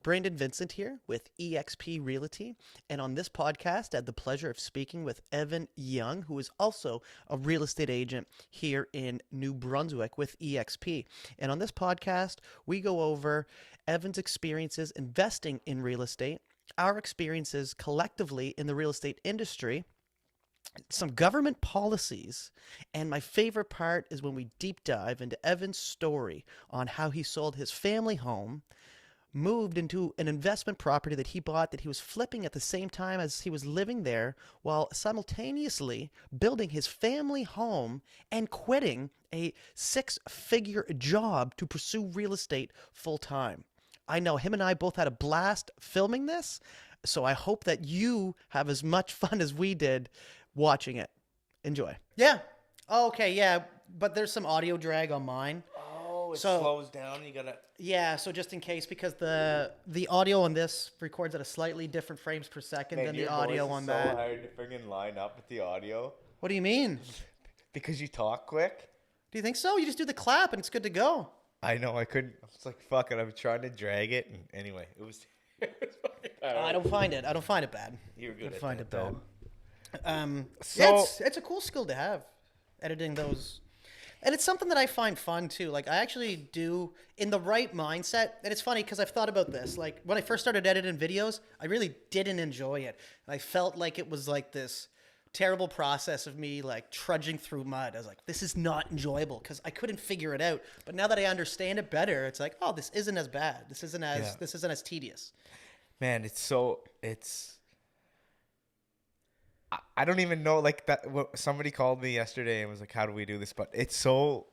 Brandon Vincent here with EXP Realty, and on this podcast I had the pleasure of speaking with Evan Young, who is also a real estate agent here in New Brunswick with EXP. And on this podcast, we go over Evan's experiences investing in real estate, our experiences collectively in the real estate industry, some government policies, and my favorite part is when we deep dive into Evan's story on how he sold his family home, moved into an investment property that he bought that he was flipping at the same time as he was living there, while simultaneously building his family home and quitting a six-figure job to pursue real estate full time. I know him and I both had a blast filming this, so I hope that you have as much fun as we did watching it. Enjoy. Yeah. Okay, yeah, but there's some audio drag on mine. It slows down. You gotta. Yeah, so just in case, because the audio on this records at a slightly different frames per second than the audio on that. It's so hard to friggin' line up with the audio. What do you mean? Because you talk quick. Do you think so? You just do the clap and it's good to go. I know. I couldn't. I was like, fuck it. I'm trying to drag it, and anyway, it was. I don't find it. I don't find it bad. You're good. I find it though. bad. So yeah, it's a cool skill to have, editing those. And it's something that I find fun, too. Like, I actually do, in the right mindset, and it's funny because I've thought about this. Like, when I first started editing videos, I really didn't enjoy it. And I felt like it was, like, this terrible process of me, like, trudging through mud. I was like, this is not enjoyable because I couldn't figure it out. But now that I understand it better, it's like, oh, this isn't as bad. This isn't as tedious. Man, I don't even know, like, that. Somebody called me yesterday and was like, how do we do this? But it's so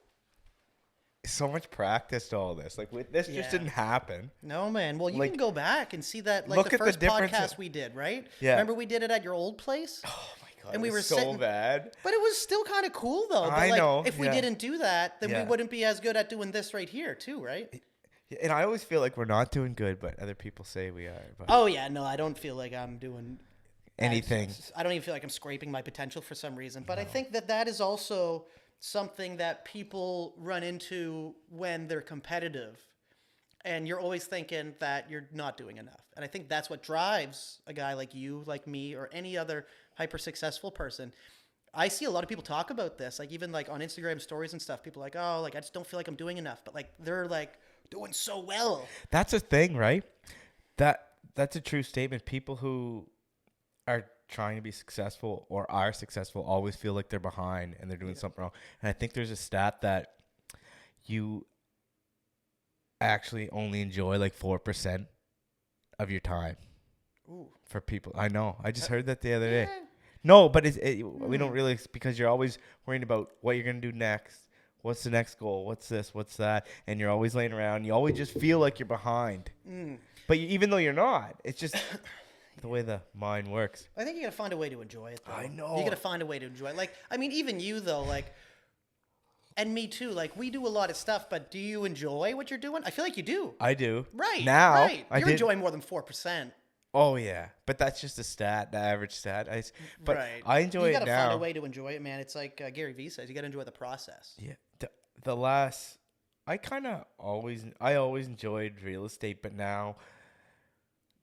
much practice to all this. Like, this just didn't happen. No, man. Well, you like, can go back and see that, like, look the at first the podcast we did, right? Yeah. Remember we did it at your old place? Oh, my God. And we were so sitting, bad. But it was still kind of cool, though. But I know. If we didn't do that, then we Yeah. wouldn't be as good at doing this right here, too, right? And I always feel like we're not doing good, but other people say we are. But Oh, yeah. No, I don't feel like I'm doing anything. I don't even feel like I'm scraping my potential for some reason. But I think that is also something that people run into when they're competitive. And you're always thinking that you're not doing enough. And I think that's what drives a guy like you, like me, or any other hyper successful person. I see a lot of people talk about this, like even like on Instagram stories and stuff. People are like, oh, like I just don't feel like I'm doing enough. But like they're like doing so well. That's a thing, right? That's a true statement. People who are trying to be successful or are successful always feel like they're behind and they're doing something wrong. And I think there's a stat that you actually only enjoy like 4% of your time. Ooh. For people. I know. I just heard that the other day. No, but we don't really, because you're always worrying about what you're going to do next. What's the next goal? What's this? What's that? And you're always laying around. You always just feel like you're behind. But even though you're not, it's just the way the mind works. I think you got to find a way to enjoy it, though. I know. You got to find a way to enjoy it. Like, I mean, even you, though, like, and me too, like, we do a lot of stuff, but do you enjoy what you're doing? I feel like you do. I do. Right. Now. Right. I You're did. enjoying more than 4%. Oh, yeah. But that's just a stat, the average stat. But right. I enjoy it now. You got to find a way to enjoy it, man. It's like Gary Vee says, you got to enjoy the process. Yeah. I always enjoyed real estate, but now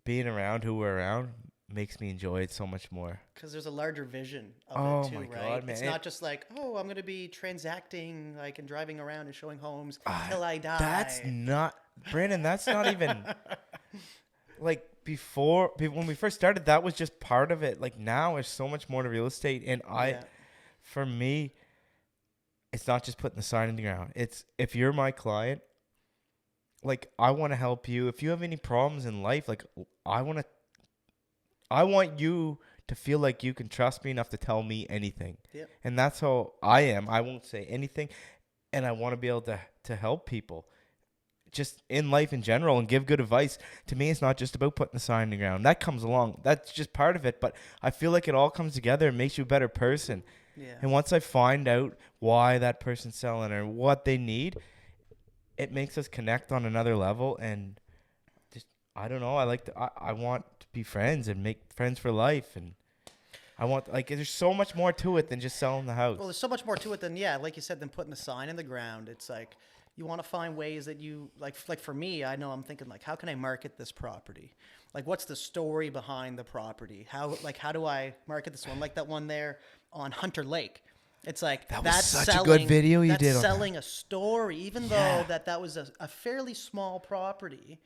being around who we're around makes me enjoy it so much more. Because there's a larger vision of it too, my right? God, man. It's not just like, oh, I'm going to be transacting, like, and driving around and showing homes till I die. That's not, Brandon, that's not even, like, before, when we first started, that was just part of it. Like, now there's so much more to real estate. And for me, it's not just putting the sign in the ground. It's, if you're my client, like, I want to help you. If you have any problems in life, like, I want you to feel like you can trust me enough to tell me anything. Yep. And that's how I am. I won't say anything. And I want to be able to help people just in life in general and give good advice. To me, it's not just about putting the sign in the ground. That comes along. That's just part of it. But I feel like it all comes together and makes you a better person. Yeah. And once I find out why that person's selling or what they need, it makes us connect on another level. And just, I don't know. I want to be friends and make friends for life. And I want, like, there's so much more to it than just selling the house. Well, there's so much more to it than, like you said, than putting the sign in the ground. It's like, you want to find ways that you like for me, I know I'm thinking like, how can I market this property? Like, what's the story behind the property? How do I market this one? Like that one there on Hunter Lake. It's like That was that's such a selling, good video you that's did on selling a story, even though that was a fairly small property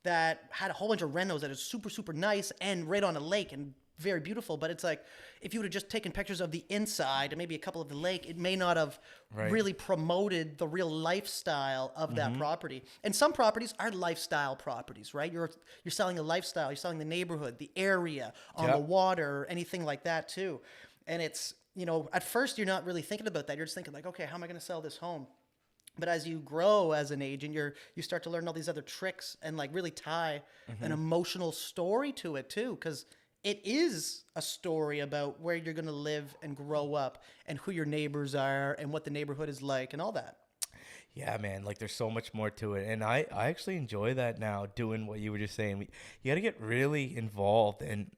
that had a whole bunch of renos that is super, super nice and right on a lake and very beautiful. But it's like, if you would have just taken pictures of the inside and maybe a couple of the lake, it may not have really promoted the real lifestyle of that property. And some properties are lifestyle properties, right? You're selling a lifestyle, you're selling the neighborhood, the area, on the water, or anything like that too. And it's, at first you're not really thinking about that. You're just thinking like, okay, how am I going to sell this home? But as you grow as an agent, you start to learn all these other tricks and like really tie an emotional story to it too, because it is a story about where you're going to live and grow up and who your neighbors are and what the neighborhood is like and all that. Yeah, man, like there's so much more to it. And I actually enjoy that now, doing what you were just saying. You got to get really involved, and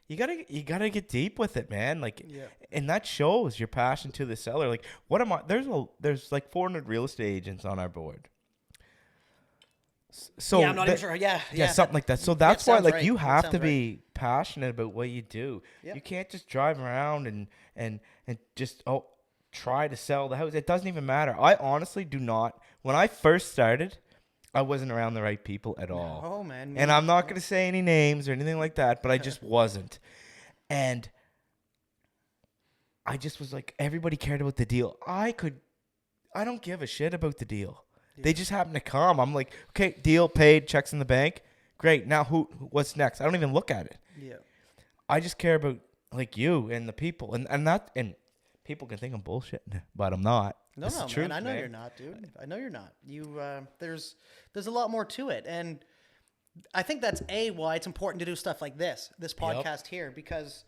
you gotta get deep with it, man. Like, and that shows your passion to the seller. Like, what am I? There's like 400 real estate agents on our board. So I'm not even sure. Yeah, something like that. So that's why, like, right. you have to be passionate about what you do. Yep. You can't just drive around and just try to sell the house. It doesn't even matter. I honestly do not. When I first started, I wasn't around the right people at all. Oh man. And I'm not going to say any names or anything like that, but I just wasn't. And I just was like, everybody cared about the deal. I don't give a shit about the deal. Yeah. They just happen to come. I'm like, okay, deal paid, checks in the bank. Great. Now what's next? I don't even look at it. Yeah. I just care about like you and the people. And people can think I'm bullshitting, but I'm not. No, truth, man. I know you're not, dude. I know you're not. You there's a lot more to it, and I think that's why it's important to do stuff like this podcast here, because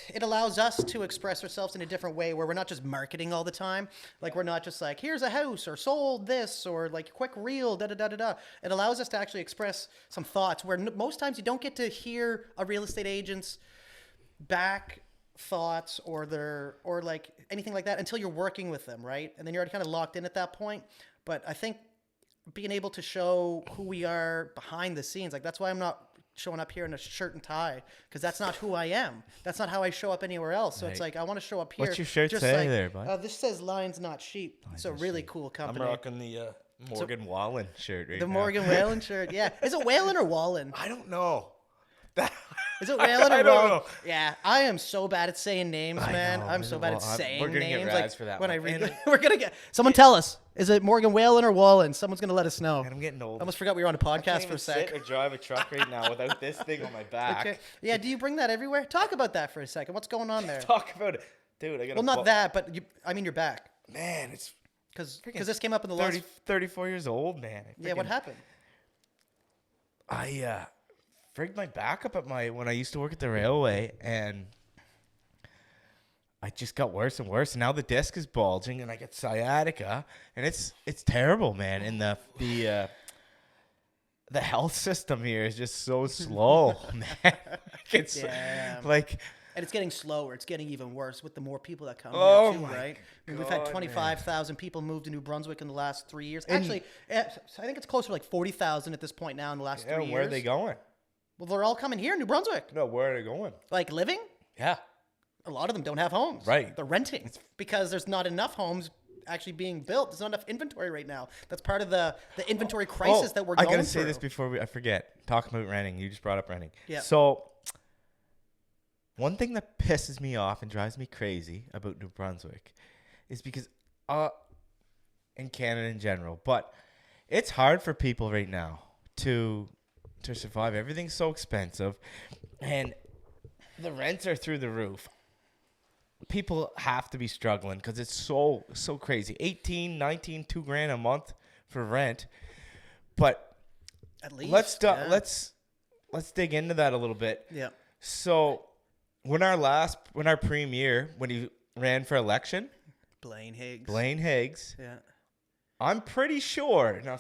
it allows us to express ourselves in a different way, where we're not just marketing all the time. Like, we're not just like, here's a house or sold this or like quick reel, da da da da da. It allows us to actually express some thoughts, where most times you don't get to hear a real estate agent's back thoughts or like anything like that until you're working with them, right? And then you're already kind of locked in at that point. But I think being able to show who we are behind the scenes, like, that's why I'm not showing up here in a shirt and tie, because that's not who I am. That's not how I show up anywhere else. So It's like, I want to show up here. What's your shirt say there, bud? This says Lions Not Sheep. It's a really cool company. I'm rocking the Morgan Wallen shirt right now. The Morgan Wallen shirt, yeah. Is it Whalen or Wallen? I don't know. Is it Whalen or Wallen? I don't know. Yeah, I am so bad at saying names, man. I'm so bad at saying names. We're gonna get rads for that. When I read, we're gonna get someone tell us. Is it Morgan Whalen or Wallen? Someone's gonna let us know. And I'm getting old. I almost forgot we were on a podcast for a sec. Sit or drive a truck right now without this thing on my back. Okay. Yeah. Do you bring that everywhere? Talk about that for a second. What's going on there? Talk about it, dude. I got. Well, not that, but I mean your back. Man, it's because this came up in the last 34 years old, man. Yeah. What happened? I frigged my back up when I used to work at the railway, and I just got worse and worse. And now the disc is bulging, and I get sciatica, and it's terrible, man. And the health system here is just so slow, man. It's like, and it's getting slower. It's getting even worse with the more people that come here too, right? God, we've had 25,000 people move to New Brunswick in the last 3 years. Actually, I think it's closer to like 40,000 at this point now in the last 3 years. Where are they going? Well, they're all coming here, New Brunswick. No, where are they going? Like living? Yeah. A lot of them don't have homes. Right. They're renting because there's not enough homes actually being built. There's not enough inventory right now. That's part of the inventory crisis that we're going through. I got to say this before I forget. Talking about renting. You just brought up renting. Yeah. So, one thing that pisses me off and drives me crazy about New Brunswick is because, in Canada in general, but it's hard for people right now to survive. Everything's so expensive, and the rents are through the roof. People have to be struggling because it's so crazy. 18, 19, $2,000 a month for rent. But at least let's dig into that a little bit. Yeah. So when our premier, when he ran for election, Blaine Higgs. Yeah. I'm pretty sure. Now,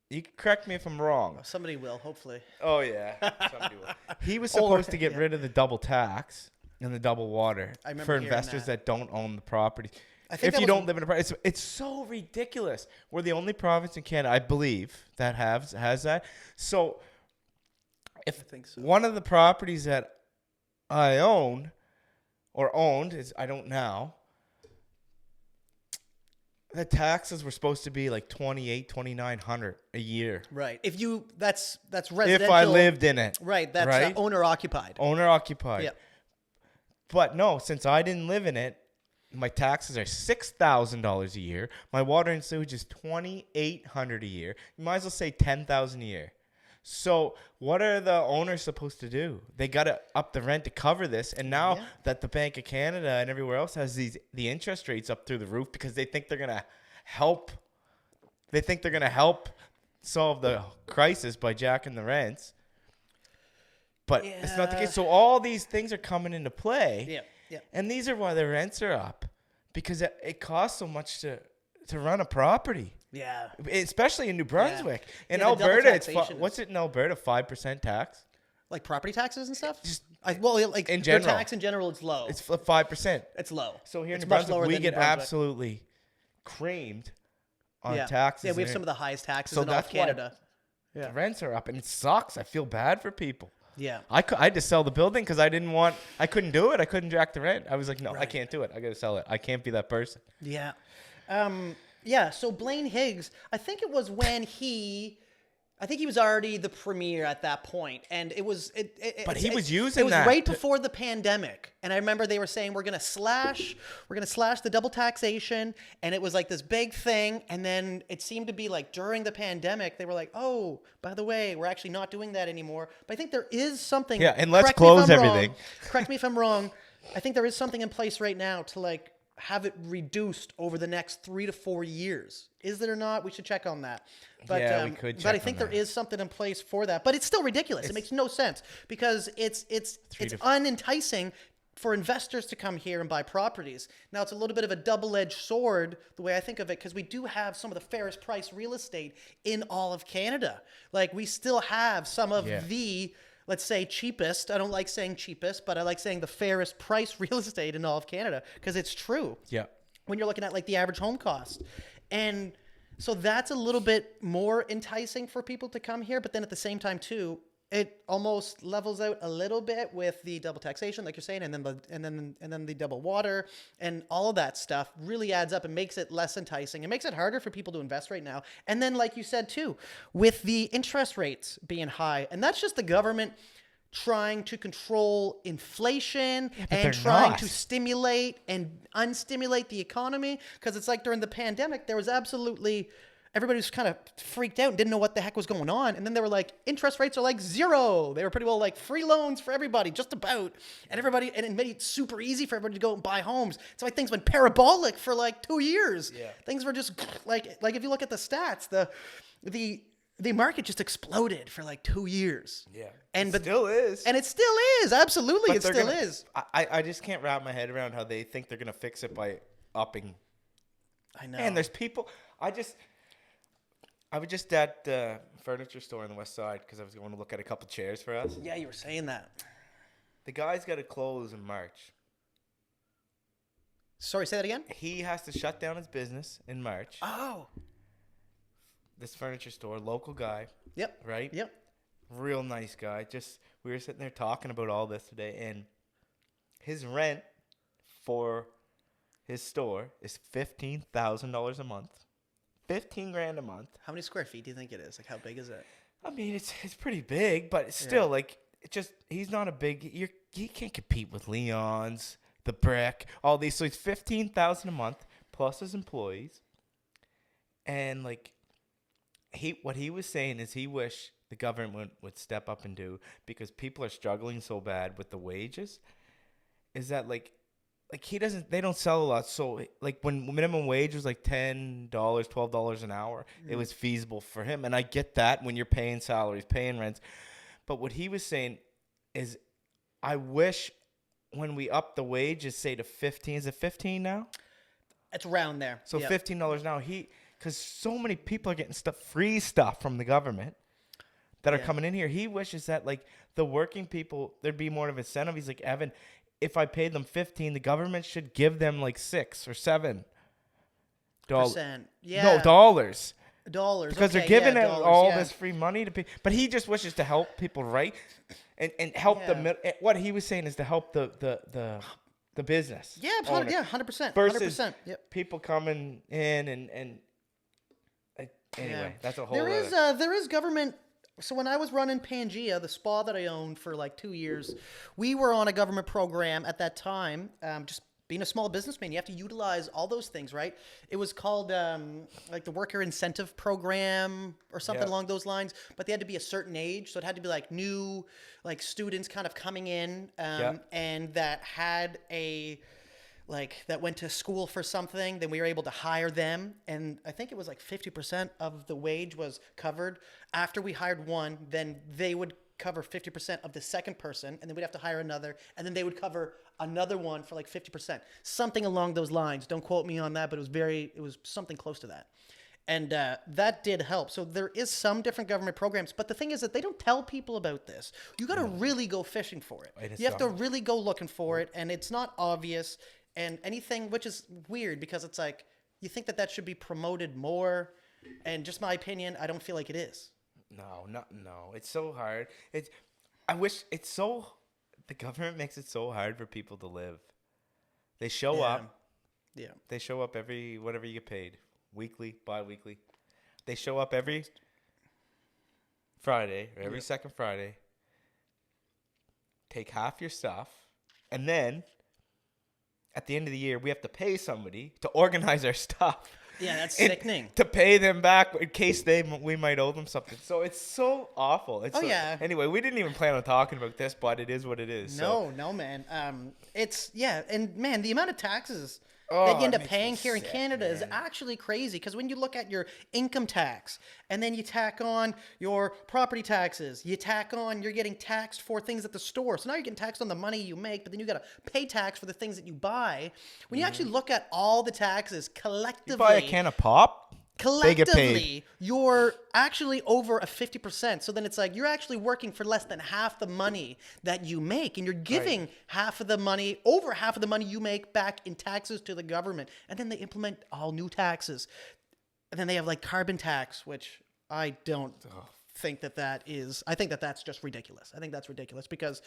you can correct me if I'm wrong. Somebody will, hopefully. Oh, yeah. Somebody will. He was supposed to get rid of the double tax and the double water for investors that don't own the property. I think if you don't live in a province. It's so ridiculous. We're the only province in Canada, I believe, that has that. So if one of the properties that I own or owned is I don't now, the taxes were supposed to be like $2,900 a year. Right. If you that's residential. If I lived in it. Right. That's right? Owner occupied. Owner occupied. Yeah. But no, since I didn't live in it, my taxes are $6,000 a year. My water and sewage is $2,800 a year. You might as well say $10,000 a year. So what are the owners supposed to do? They got to up the rent to cover this. And now that the Bank of Canada and everywhere else has the interest rates up through the roof because they think they're going to help. They think they're going to help solve the crisis by jacking the rents. But it's not the case. So all these things are coming into play. Yeah. Yeah. And these are why the rents are up. Because it costs so much to run a property. Yeah. Especially in New Brunswick. Yeah. In Alberta, what's it in Alberta? 5% tax? Like property taxes and stuff? Just like in general. their tax in general, it's low. It's 5%. It's low. So here in it's New Brunswick, we get Brunswick. absolutely creamed on taxes. Yeah, we have some of the highest taxes so in all of Canada. The rents are up, and it sucks. I feel bad for people. Yeah. I had to sell the building because I couldn't do it. I couldn't jack the rent. I was like, no, I can't do it. I got to sell it. I can't be that person. Yeah. Yeah, so Blaine Higgs, I think it was when he was already the premier at that point, and it was. But he was using that. It was right before the pandemic, and I remember they were saying we're gonna slash the double taxation, and it was like this big thing, and then it seemed to be like during the pandemic they were like, oh, by the way, we're actually not doing that anymore. But I think there is something. Yeah, and let's close everything. Correct me if I'm wrong. I think there is something in place right now to like have it reduced over the next 3 to 4 years. Is there or not? We should check on that. But, we could check but I think there is something in place for that. But it's still ridiculous. It makes no sense because it's unenticing for investors to come here and buy properties. Now, it's a little bit of a double-edged sword, the way I think of it, because we do have some of the fairest price real estate in all of Canada. Like, we still have some of the, let's say, cheapest. I don't like saying cheapest, but I like saying the fairest price real estate in all of Canada because it's true. Yeah. When you're looking at like the average home cost. And so that's a little bit more enticing for people to come here. But then at the same time, too, it almost levels out a little bit with the double taxation, like you're saying, and then the double water and all of that stuff really adds up and makes it less enticing. It makes it harder for people to invest right now. And then, like you said too, with the interest rates being high, and that's just the government trying to control inflation and trying to stimulate and unstimulate the economy. Because it's like during the pandemic, there was absolutely. Everybody was kind of freaked out and didn't know what the heck was going on. And then they were like, interest rates are like zero. They were pretty well like free loans for everybody, just about. And it made it super easy for everybody to go and buy homes. So like things went parabolic for like 2 years. Yeah. Things were just like if you look at the stats, the market just exploded for like 2 years. Yeah. It still is. And it still is. Absolutely. It still is. I just can't wrap my head around how they think they're going to fix it by upping. I know. And there's people. I was just at the furniture store on the west side because I was going to look at a couple chairs for us. Yeah, you were saying that. The guy's got to close in March. Sorry, say that again? He has to shut down his business in March. Oh. This furniture store, local guy. Yep. Right? Yep. Real nice guy. We were sitting there talking about all this today, and his rent for his store is $15,000 a month. $15,000 a month. How many square feet do you think it is? Like, how big is it? I mean, it's pretty big, but it's still he's not a big. He can't compete with Leon's, the Brick, all these. So it's $15,000 a month plus his employees, and what he was saying is he wished the government would step up and do, because people are struggling so bad with the wages, is that they don't sell a lot. So when minimum wage was like $10, $12 an hour, it was feasible for him. And I get that when you're paying salaries, paying rents. But what he was saying is, I wish when we up the wages, say to 15, is it 15 now? It's around there. So $15 now. Because so many people are getting free stuff from the government that are coming in here. He wishes that the working people, there'd be more of an incentive. He's like, Evan, if I paid them 15, the government should give them 6 or 7 percent. Yeah. No, dollars. Dollars. Because okay, they're giving yeah, out dollars, all yeah. this free money to people. But he just wishes to help people, right? And help what he was saying is to help the business. Yeah, 100%. Versus 100%. Yep. people coming in and anyway, that's a whole There is government. So when I was running Pangea, the spa that I owned for like 2 years, we were on a government program at that time. Just being a small businessman, you have to utilize all those things, right? It was called like the worker incentive program or something along those lines. But they had to be a certain age, so it had to be like new, like students kind of coming in, and that had that went to school for something, then we were able to hire them. And I think it was like 50% of the wage was covered. After we hired one, then they would cover 50% of the second person, and then we'd have to hire another, and then they would cover another one for like 50%. Something along those lines. Don't quote me on that, but it was something close to that. And that did help. So there is some different government programs, but the thing is that they don't tell people about this. You got to really go fishing for it. You have to really go looking for it, and it's not obvious. And anything, which is weird because it's like, you think that should be promoted more. And just my opinion, I don't feel like it is. No. It's so hard. The government makes it so hard for people to live. They show up. Yeah. They show up whatever you get paid. Weekly, bi-weekly. They show up every Friday or every second Friday. Take half your stuff. And then at the end of the year, we have to pay somebody to organize our stuff. Yeah, that's sickening. To pay them back in case we might owe them something. So it's so awful. Anyway, we didn't even plan on talking about this, but it is what it is. No, man. And man, the amount of taxes that you end up paying here in Canada is actually crazy. Because when you look at your income tax, and then you tack on your property taxes, you're getting taxed for things at the store. So now you're getting taxed on the money you make, but then you got to pay tax for the things that you buy. When you actually look at all the taxes collectively, you buy a can of pop. Collectively, you're actually over a 50%. So then it's like you're actually working for less than half the money that you make, and you're giving over half of the money you make back in taxes to the government. And then they implement all new taxes. And then they have like carbon tax, which I don't think I think that's just ridiculous. I think that's ridiculous because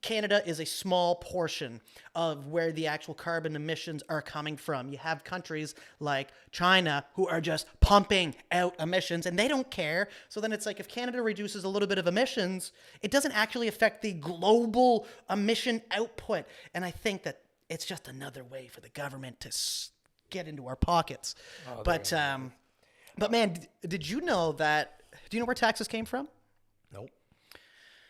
Canada is a small portion of where the actual carbon emissions are coming from. You have countries like China who are just pumping out emissions and they don't care. So then it's like if Canada reduces a little bit of emissions, it doesn't actually affect the global emission output. And I think that it's just another way for the government to get into our pockets. But man, did you know that? Do you know where taxes came from? Nope.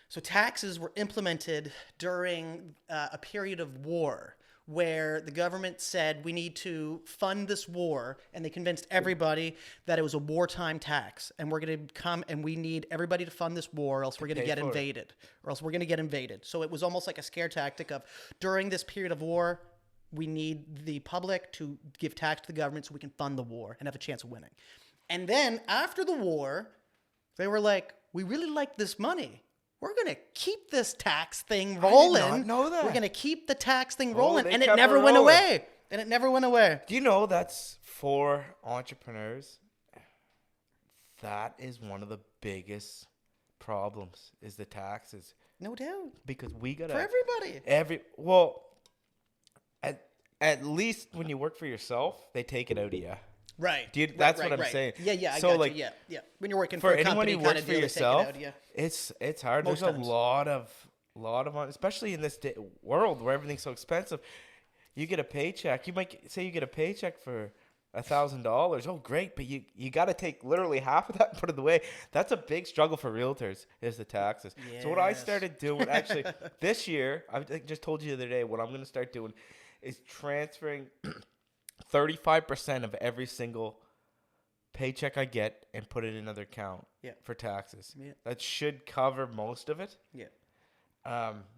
So taxes were implemented during a period of war where the government said we need to fund this war, and they convinced everybody that it was a wartime tax, and we're going to come and we need everybody to fund this war, or else we're going to get invaded. So it was almost like a scare tactic of during this period of war, we need the public to give tax to the government so we can fund the war and have a chance of winning. And then after the war, they were like, we really like this money. We're going to keep this tax thing rolling. I did not know that. We're going to keep the tax thing rolling. And it never went away. Do you know that's for entrepreneurs? That is one of the biggest problems is the taxes. No doubt. Because we got to... For everybody. At least when you work for yourself, they take it out of you. Right. That's what I'm saying. Yeah, I got you. Yeah. When you're working for a company, anyone who works for yourself, it's hard. There's a lot of money, especially in this world where everything's so expensive. You get a paycheck. You might say you get a paycheck for $1,000. Oh, great, but you got to take literally half of that and put it away. That's a big struggle for realtors is the taxes. Yes. So what I started doing actually this year, I just told you the other day, what I'm going to start doing is transferring 35% of every single paycheck I get and put it in another account for taxes. Yeah. That should cover most of it. Yeah.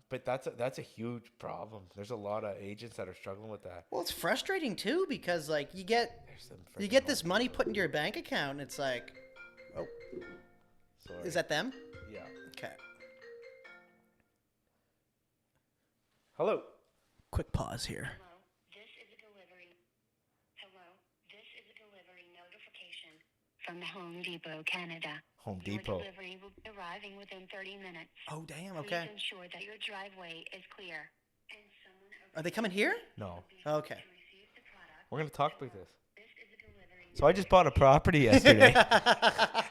But that's a huge problem. There's a lot of agents that are struggling with that. Well, it's frustrating too because like you get this money put into your bank account and it's like, oh, sorry. Is that them? Yeah. Okay. Hello. Quick pause here. from Home Depot, Canada. Home Your Depot. delivery will be arriving within 30 minutes. Oh, damn. Okay. Please ensure that your driveway is clear. And someone Are they coming here? No. Okay. to receive the product. We're going to talk about this. This is a delivery. So I just bought a property yesterday.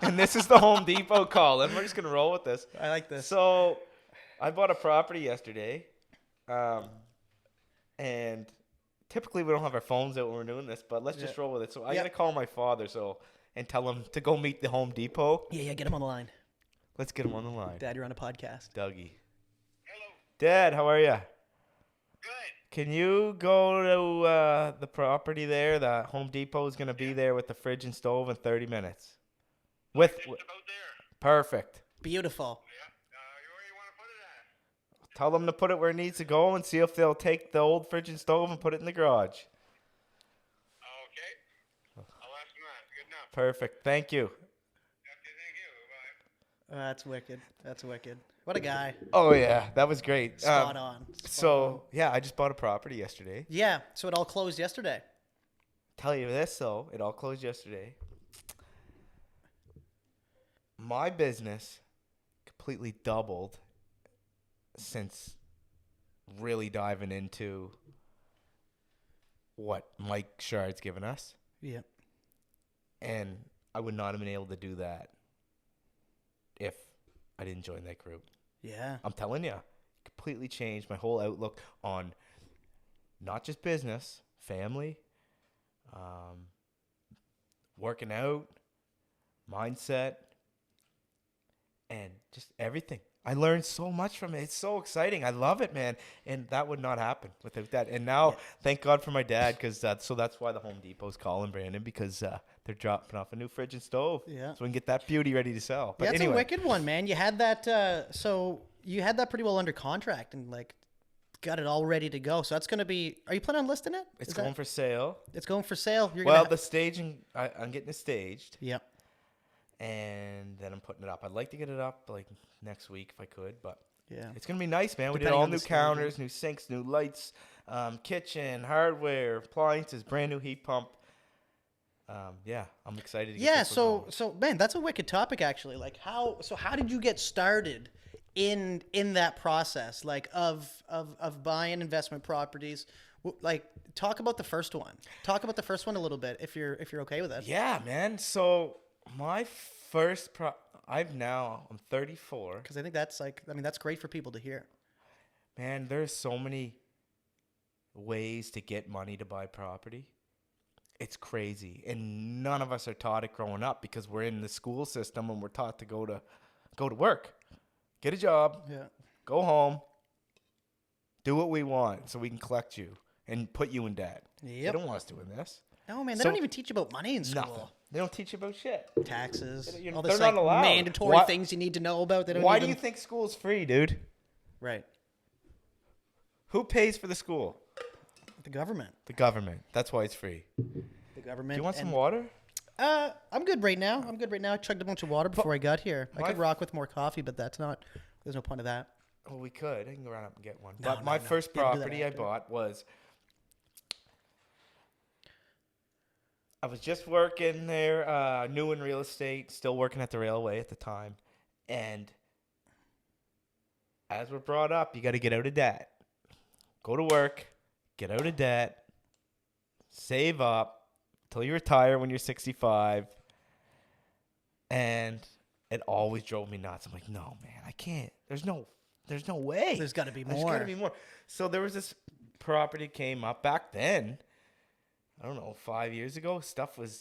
And this is the Home Depot call. And we're just going to roll with this. I like this. So I bought a property yesterday. And typically we don't have our phones out when we're doing this, but let's just roll with it. So I got to call my father and tell him to go meet the Home Depot. Yeah, get him on the line. Let's get him on the line. Dad, you're on a podcast. Dougie. Hello. Dad, how are you? Good. Can you go to the property there? The Home Depot is going to be there with the fridge and stove in 30 minutes. Just about there. Perfect. Beautiful. Yeah. Where you want to put it at? Tell them to put it where it needs to go and see if they'll take the old fridge and stove and put it in the garage. Okay. I'll ask them that. Good enough. Perfect. Thank you. Okay, thank you. Bye. That's wicked. That's wicked. What a guy. Oh, yeah. That was great. Spot on. Yeah, I just bought a property yesterday. Yeah, so it all closed yesterday. Tell you this, though. It all closed yesterday. My business completely doubled since really diving into what Mike Shard's given us. Yeah. And I would not have been able to do that if I didn't join that group. Yeah. I'm telling you, completely changed my whole outlook on not just business, family, working out, mindset, and just everything. I learned so much from it. It's so exciting. I love it, man. And that would not happen without that. And now, thank God for my dad, because that's why the Home Depot's calling Brandon, because they're dropping off a new fridge and stove. Yeah. So we can get that beauty ready to sell. But Yeah, it's anyway, a wicked one, man. You had that, so you had that pretty well under contract and got it all ready to go. So that's going to be, are you planning on listing it? it's going for sale. It's going for sale. You're Well, gonna the staging, I'm getting it staged. Yep. And then I'm putting it up. I'd like to get it up next week if I could, but Yeah. it's gonna be nice, man. We did Depending all on the new staging. counters, new sinks, new lights, kitchen, hardware, appliances, brand new heat pump. Yeah, I'm excited to get Yeah, this one going. so man, that's a wicked topic actually. How did you get started in that process of buying investment properties? Talk about the first one. Talk about the first one a little bit if you're okay with it. Yeah, man. So my first I'm 34. Cuz I think that's that's great for people to hear. Man, there's so many ways to get money to buy property. It's crazy. And none of us are taught it growing up because we're in the school system and we're taught to go to work, get a job, Yeah. go home, do what we want so we can collect you and put you in debt. They Yep. don't want us doing this. No, man, they So- don't even teach you about money in school. Nothing. They don't teach you about shit. Taxes, They're all this not allowed. mandatory Why- things you need to know about. They don't Why even... do you think school's free, dude? Right. Who pays for the school? The government. The government. That's why it's free. The government. Do you want some and- water? I'm good right now. I chugged a bunch of water before I got here. I my- could rock with more coffee, but there's no point of that. Well, we could. I can go around up and get one. No, But no, my no. first You gotta do that property I after. bought was... I was just working there, new in real estate, still working at the railway at the time. And as we're brought up, you got to get out of debt. Go to work, get out of debt, save up till you retire when you're 65. And it always drove me nuts. I'm like, no, man, I can't. There's no way. There's got to be There's more. got to be more. So there was this property came up back then. I don't know, 5 years ago.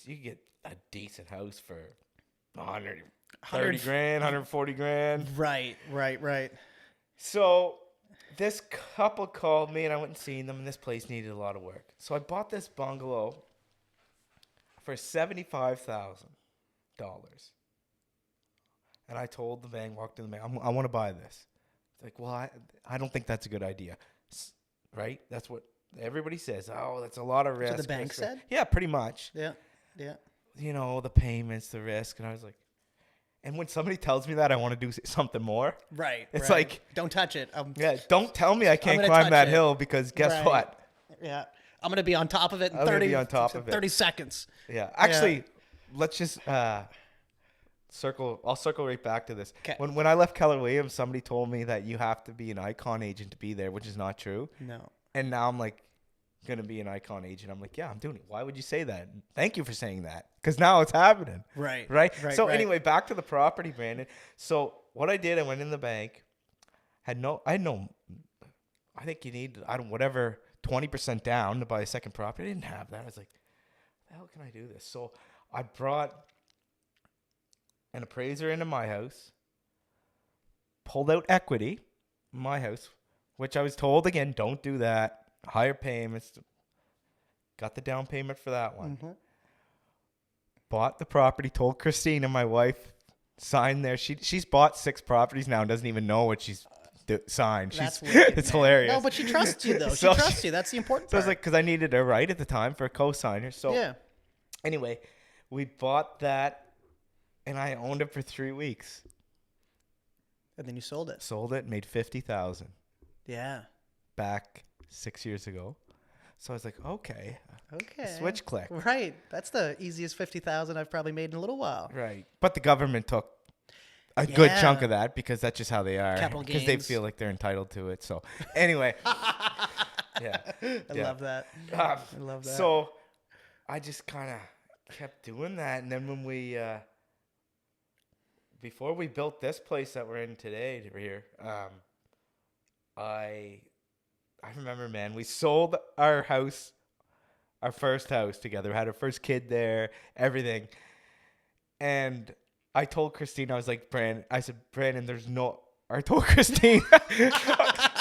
You could get a decent house for 130 grand, 140 grand. Right. So this couple called me and I went and seen them and this place needed a lot of work. So I bought this bungalow for $75,000. And I told the bank, walked in the bank, I want to buy this. It's like, well, I don't think that's a good idea. Right? That's what everybody says. Oh, that's a lot of risk. the bank said? Yeah, pretty much. Yeah. You know, the payments, the risk. And I was like, and when somebody tells me that I want to do something more, Right. It's right. like- don't touch it. yeah, don't tell me I can't gonna climb touch that it. hill because guess Right. what? Yeah. I'm gonna be on top of it in I'm gonna 30 be on top of it. 30 seconds. Yeah. Actually, let's just circle. I'll circle right back to this. 'Kay. When I left Keller Williams, somebody told me that you have to be an Icon agent to be there, which is not true. No. And now I'm like, gonna be an Icon agent. I'm like, yeah, I'm doing it. Why would you say that? Thank you for saying that, because now it's happening. Right. Right. So right. anyway, back to the property, Brandon. So what I did, I went in the bank. I think you need whatever 20% down to buy a second property. I didn't have that. I was like, the hell can I do this? So I brought an appraiser into my house, pulled out equity in my house, which I was told, again, don't do that. Higher payments. Got the down payment for that one. Mm-hmm. Bought the property, told Christina, my wife, signed there. She's bought 6 properties now and doesn't even know what she's signed. That's It's wicked, man. hilarious. No, but she trusts you, though. So she trusts you. That's the important So part. it's like, because I needed her right at the time for a co-signer. So yeah. anyway, we bought that and I owned it for 3 weeks. And then you sold it. Sold it, made $50,000 Yeah. back 6 years ago. So I was like, okay. Okay. Switch click. Right. That's the easiest 50,000 I've probably made in a little while. Right. But the government took a good Yeah. chunk of that because that's just how they are. Capital Because they gains. feel like they're entitled to it. So anyway. Yeah. I love that. Um, I love that. So I just kind of kept doing that. And then when we, before we built this place that we're in today, here, I remember, man, we sold our house, our first house together. We had our first kid there, everything. And I told Christine, I was like, Brandon, there's no, I told Christine,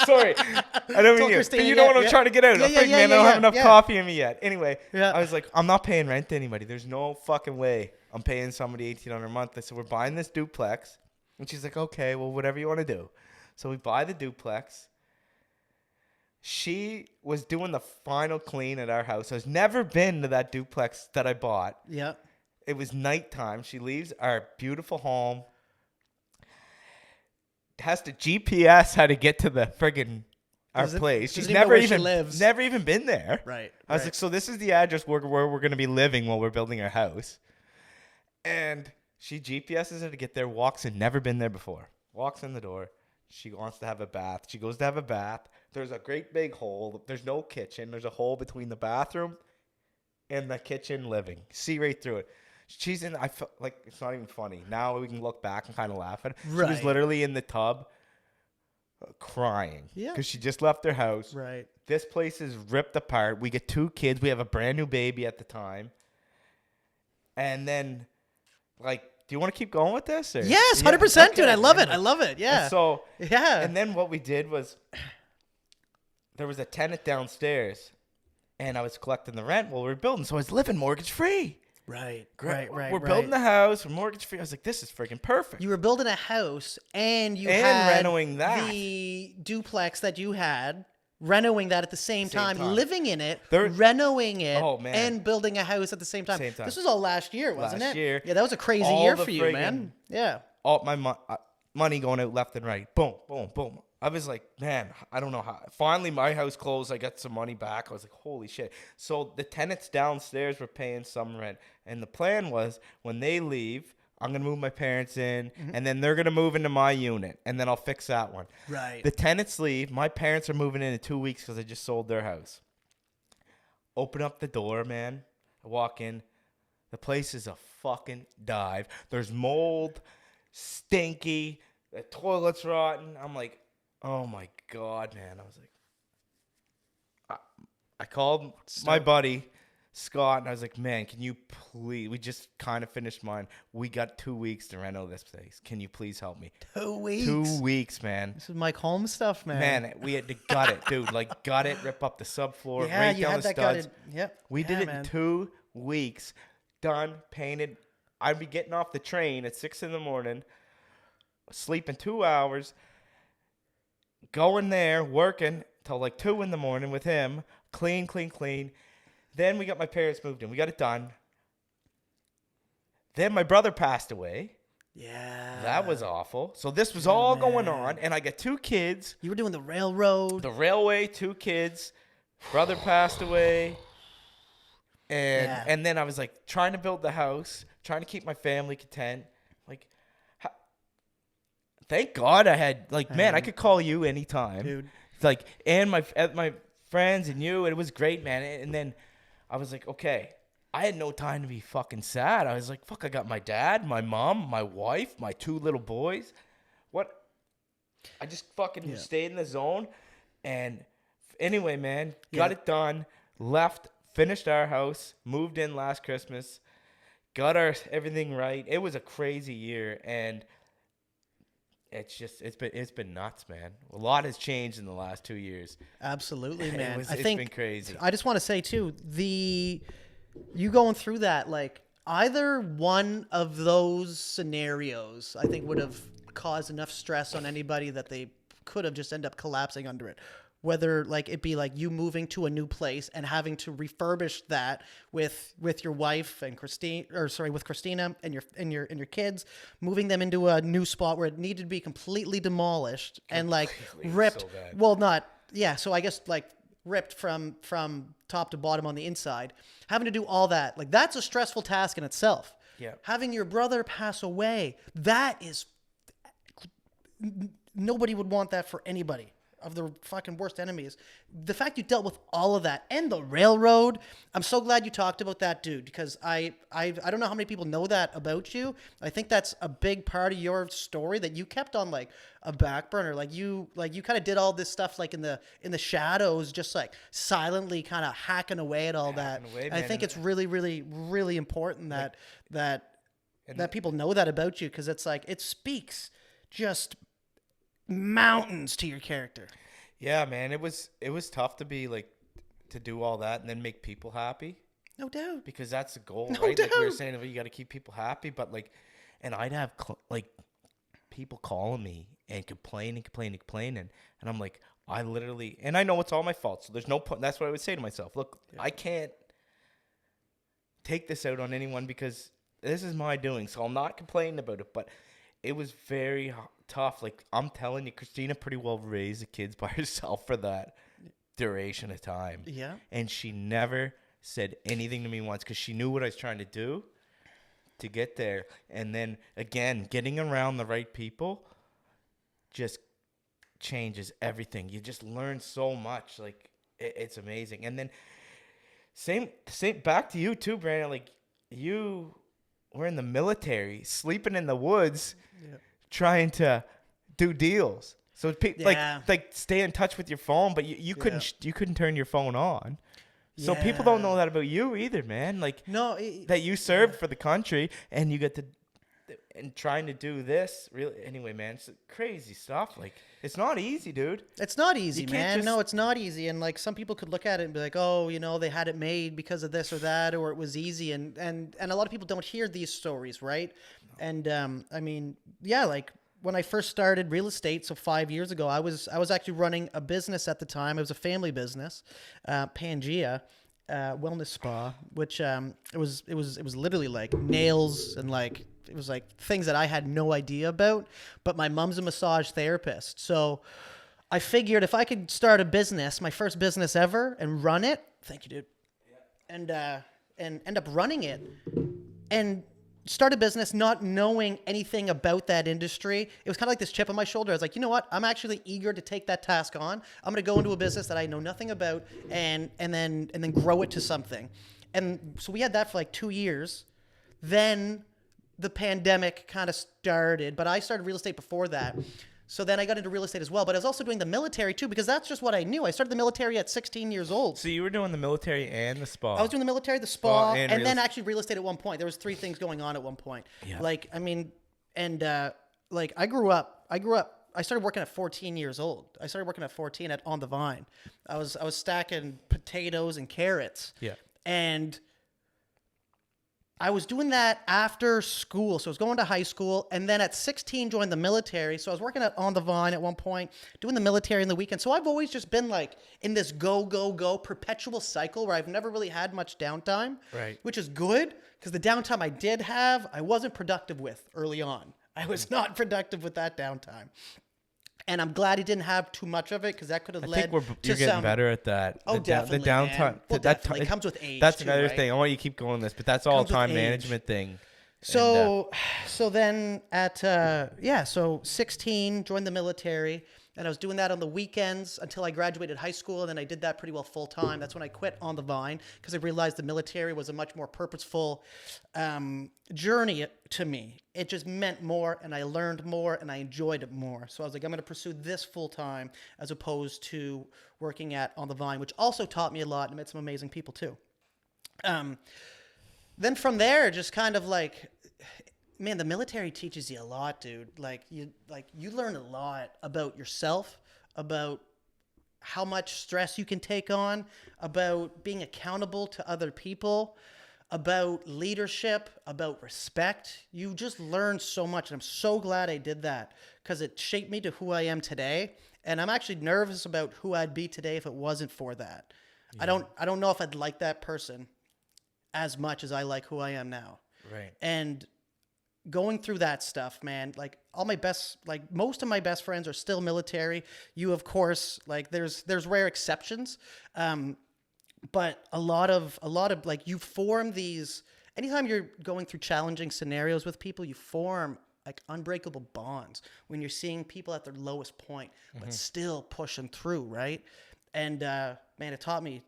sorry, I don't mean you, Christine, but you know what I'm trying to get out. Yeah, I'm yeah, like, yeah, man, yeah, I don't yeah, have enough yeah. coffee in me yet. Anyway, Yeah. I was like, I'm not paying rent to anybody. There's no fucking way I'm paying somebody $1,800 a month. I said, we're buying this duplex. And she's like, okay, well, whatever you want to do. So we buy the duplex. She was doing the final clean at our house. I've never been to that duplex that I bought. Yeah. It was nighttime. She leaves our beautiful home. Has to GPS how to get to the friggin' our Doesn't- place. doesn't She's even know never where she even lives. never even been there. Right. I was right. like, so this is the address where we're going to be living while we're building our house. And she GPSes her to get there, walks in, never been there before. Walks in the door. She wants to have a bath. She goes to have a bath. There's a great big hole. There's no kitchen. There's a hole between the bathroom and the kitchen living. See right through it. She's in, I felt like it's not even funny. Now we can look back and kind of laugh at it. She was Right. literally in the tub crying. Yeah. Because she just left her house. Right. This place is ripped apart. We get 2 kids. We have a brand new baby at the time. And then, like, do you want to keep going with this? Or? Yes, Yeah, 100%, dude. okay. I love it. I love it. And Yeah. so, yeah. and then what we did was, there was a tenant downstairs, and I was collecting the rent while we were building. So I was living mortgage free. right. Right. Right. We're building the house. We're mortgage free. I was like, this is freaking perfect. You were building a house and you And had renoing that. the duplex that you had, renoing that at the same time, living in it, There- renoing it, Oh, man. and building a house at the same time. Same time. This was all last year, wasn't Last it? year. Yeah, that was a crazy All year the for you, man. Yeah. All my money going out left and right. Boom, boom, boom. I was like, man, I don't know how. Finally, my house closed. I got some money back. I was like, holy shit. So the tenants downstairs were paying some rent. And the plan was when they leave, I'm going to move my parents in, and then they're going to move into my unit, and then I'll fix that one. Right. The tenants leave. My parents are moving in 2 weeks because I just sold their house. Open up the door, man. I walk in. The place is a fucking dive. There's mold, stinky, the toilet's rotten. I'm like, oh my God, man. I was like, I called my buddy, Scott, and I was like, man, can you please, we just kind of finished mine. We got 2 weeks to reno this place. Can you please help me? 2 weeks. 2 weeks, man. This is Mike Holmes stuff, man. Man, we had to gut it, dude. Like, gut it, rip up the subfloor, yeah, right you down had the that studs. gutted. Yep. We did it man. in 2 weeks. Done, painted. I'd be getting off the train at 6 in the morning, sleeping 2 hours, going there, working till like 2 in the morning with him, clean. Then we got my parents moved in. We got it done. Then my brother passed away. Yeah. That was awful. So this was all going on, and I got 2 kids. You were doing the railroad. The railway, 2 kids. Brother passed away. And then I was like trying to build the house, trying to keep my family content. Like, thank God I had, like, man, I could call you anytime. Dude. Like, and my friends and you, it was great, man. And then I was like, okay, I had no time to be fucking sad. I was like, fuck, I got my dad, my mom, my wife, my 2 little boys. What? I just fucking stayed in the zone. And anyway, man, got it done, left, finished our house, moved in last Christmas, got our everything right. It was a crazy year, and it's been nuts, man. A lot has changed in the last 2 years. Absolutely, man. It's been crazy. I just want to say too, you going through that, like, either one of those scenarios, I think would have caused enough stress on anybody that they could have just ended up collapsing under it. Whether, like, it be like you moving to a new place and having to refurbish that with your wife and with Christina and your kids, moving them into a new spot where it needed to be completely demolished and like ripped. So bad. Well, not so I guess like ripped from top to bottom on the inside. Having to do all that, like, that's a stressful task in itself. Yeah. Having your brother pass away, that is, nobody would want that for anybody. Of the fucking worst enemies. The fact you dealt with all of that and the railroad, I'm so glad you talked about that, dude, because I don't know how many people know that about you. I think that's a big part of your story that you kept on like a back burner. Like you kind of did all this stuff like in the shadows, just like silently kind of hacking away at all that. I think it's really, really, really important that people know that about you, because it's like it speaks just mountains to your character. Yeah, man, it was tough to be like to do all that and then make people happy. No doubt. Because that's the goal, No right? doubt. Like we were saying, you got to keep people happy, but like, and I'd have like people calling me and complaining, and I'm like, I literally, and I know it's all my fault, so there's no point. That's what I would say to myself. Look, I can't take this out on anyone because this is my doing, so I'm not complaining about it, but it was very tough. Like, I'm telling you, Christina pretty well raised the kids by herself for that duration of time. Yeah. And she never said anything to me once because she knew what I was trying to do to get there. And then, again, getting around the right people just changes everything. You just learn so much. Like, it's amazing. And then same back to you too, Brandon. Like, you were in the military, sleeping in the woods, trying to do deals. So like stay in touch with your phone, but you couldn't turn your phone on. So people don't know that about you either, man. Like, that you served for the country and you get to and trying to do this. Really, anyway, man, it's crazy stuff. Like, it's not easy, dude. It's not easy, man. No, it's not easy. And like, some people could look at it and be like, oh, they had it made because of this or that, or it was easy. And a lot of people don't hear these stories, right? No. And I mean, yeah, like when I first started real estate, so 5 years ago, I was actually running a business at the time. It was a family business, Pangea Wellness Spa, which it was literally like nails and like, it was like things that I had no idea about, but my mom's a massage therapist. So I figured if I could start a business, my first business ever, and run it, thank you, dude, and end up running it and start a business not knowing anything about that industry. It was kind of like this chip on my shoulder. I was like, you know what? I'm actually eager to take that task on. I'm going to go into a business that I know nothing about and then grow it to something. And so we had that for like 2 years. Then the pandemic kind of started, but I started real estate before that. So then I got into real estate as well, but I was also doing the military too, because that's just what I knew. I started the military at 16 years old. So you were doing the military and the spa. I was doing the military, the spa, and then real actually real estate at one point. There was 3 things going on at one point. Yeah. Like, I mean, and like I grew up, I started working at 14 years old. I started working at 14 on the Vine. I was stacking potatoes and carrots. Yeah. And I was doing that after school. So I was going to high school, and then at 16 joined the military. So I was working on the Vine at one point, doing the military in the weekend. So I've always just been like in this go perpetual cycle where I've never really had much downtime. Right. Which is good, because the downtime I did have, I wasn't productive with early on. I was not productive with that downtime. And I'm glad he didn't have too much of it, because that could have led to you're getting better at that. Oh, definitely, the downtime. man. Well, definitely. It comes with age. That's too, another right? thing. I want you to keep going this, but that's all Comes with time age. management thing. So, so then at, so 16, joined the military, and I was doing that on the weekends until I graduated high school, and then I did that pretty well full time. That's when I quit on the vine because I realized the military was a much more purposeful journey to me. It just meant more, and I learned more, and I enjoyed it more. So I was like, I'm going to pursue this full time as opposed to working at on the vine, which also taught me a lot and met some amazing people too. Then from there, just kind of like, man, the military teaches you a lot, dude. You learn a lot about yourself, about how much stress you can take on, about being accountable to other people, about leadership, about respect. You just learn so much, and I'm so glad I did that because it shaped me to who I am today. And I'm actually nervous about who I'd be today if it wasn't for that. Yeah. I don't know if I'd like that person as much as I like who I am now. Right. And going through that stuff, man, like most of my best friends are still military. You, of course, like there's rare exceptions. But a lot of like you form these, anytime you're going through challenging scenarios with people, you form like unbreakable bonds when you're seeing people at their lowest point, but still pushing through. Right. And, man, it taught me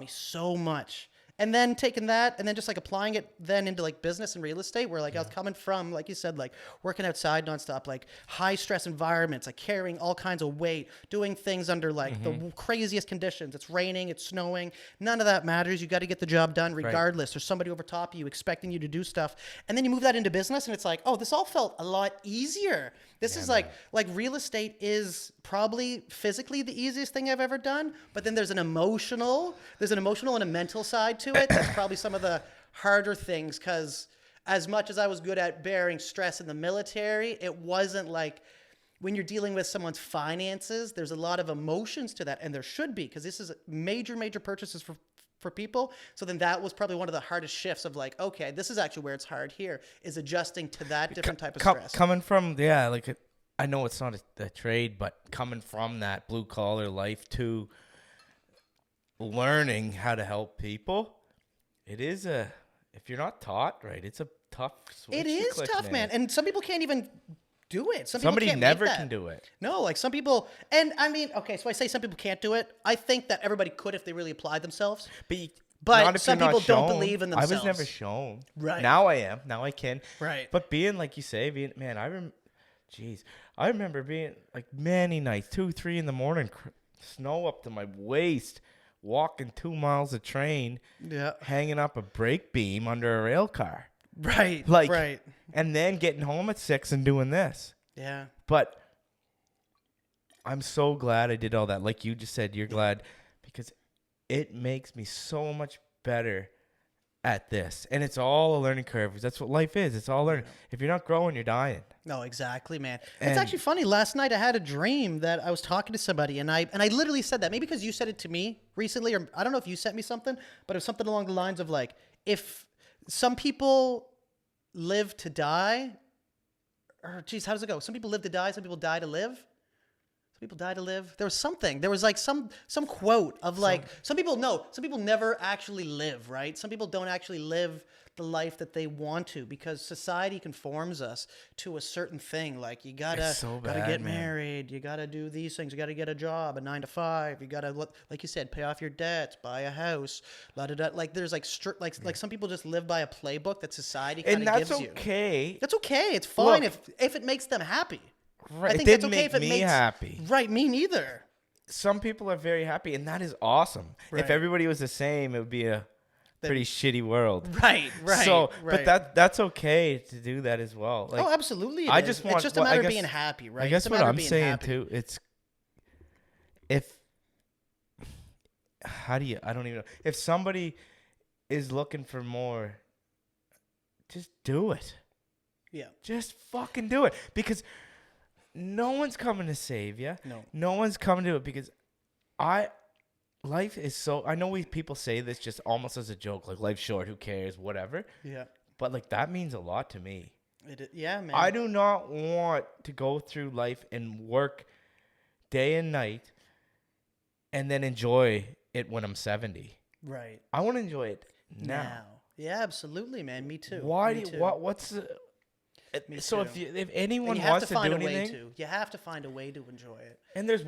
so much. And then taking that and then just like applying it then into like business and real estate where like I was coming from, like you said, like working outside nonstop, like high stress environments, like carrying all kinds of weight, doing things under like the craziest conditions. It's raining, it's snowing. None of that matters. You got to get the job done regardless. Right. There's somebody over top of you expecting you to do stuff. And then you move that into business and it's like, oh, this all felt a lot easier. This is like real estate is probably physically the easiest thing I've ever done, but then there's an emotional and a mental side to it. That's probably some of the harder things because as much as I was good at bearing stress in the military, it wasn't like when you're dealing with someone's finances, there's a lot of emotions to that, and there should be because this is major purchases for people. So then that was probably one of the hardest shifts of like, okay, this is actually where it's hard here is adjusting to that different type of stress. Coming from, I know it's not a trade, but coming from that blue collar life to learning how to help people, it is if you're not taught right, it's a tough switch. It is tough, man. And some people can't even do it. Somebody never can do it. No, like some people, and I mean, okay, so I say some people can't do it. I think that everybody could if they really applied themselves. But some people don't believe in themselves. I was never shown. Right. Now I am. Now I can. Right. But being, like you say, man, I remember being like many nights, 2-3 in the morning, snow up to my waist, walking 2 miles of train, hanging up a brake beam under a rail car. Right. Right. And then getting home at 6 and doing this. Yeah. But I'm so glad I did all that. Like you just said, you're glad because it makes me so much better at this. And it's all a learning curve. That's what life is. It's all learning. If you're not growing, you're dying. No, exactly, man. It's actually funny. Last night I had a dream that I was talking to somebody and I literally said that. Maybe because you said it to me recently, or I don't know if you sent me something, but it was something along the lines of like, if some people live to die, or geez, how does it go? Some people live to die, some people die to live. Some people die to live. There was something. There was like some quote of like some people never actually live, right? Some people don't actually live the life that they want to because society conforms us to a certain thing. Like you gotta get married, you gotta do these things, you gotta get a job, a 9-to-5, you gotta, like you said, pay off your debts, buy a house, like there's like like some people just live by a playbook that society kind of gives you. And that's okay. That's okay. It's fine if it makes them happy. Right. I think that's okay if it makes me happy. Right, me neither. Some people are very happy, and that is awesome. Right. If everybody was the same, it would be a pretty shitty world. Right. So, but that's okay to do that as well. Like, oh, absolutely. It's just a matter of being happy, right? I guess what I'm saying too, I don't even know. If somebody is looking for more, just do it. Yeah. Just fucking do it. Because no one's coming to save you. No one's coming to it because life is so, I know people say this just almost as a joke, like life's short, who cares, whatever. Yeah. But like that means a lot to me. Yeah, man. I do not want to go through life and work day and night and then enjoy it when I'm 70. Right. I want to enjoy it now. Yeah, absolutely, man. Me too. Why Me do you, too. what's the, Me so too. if And anyone you have wants to to find do a way anything, to. You have to find a way to enjoy it. and there's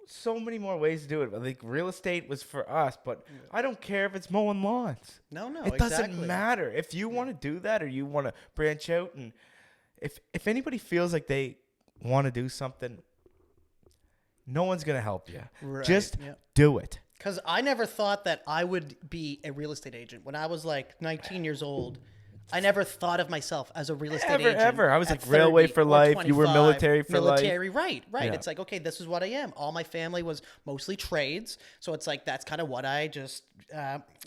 so many more ways to do it. Like real estate was for us, but I don't care if it's mowing lawns. No, It doesn't matter. If you want to do that or you want to branch out, and if anybody feels like they want to do something, no one's going to help you. Right, Just yeah. do it. Because I never thought that I would be a real estate agent. When I was like 19 years old, I never thought of myself as a real estate agent. Ever. I was at like railway 30 for or life. You were 25. military for life. Military, right. Yeah. It's like, okay, this is what I am. All my family was mostly trades. So it's like, that's kind of what I just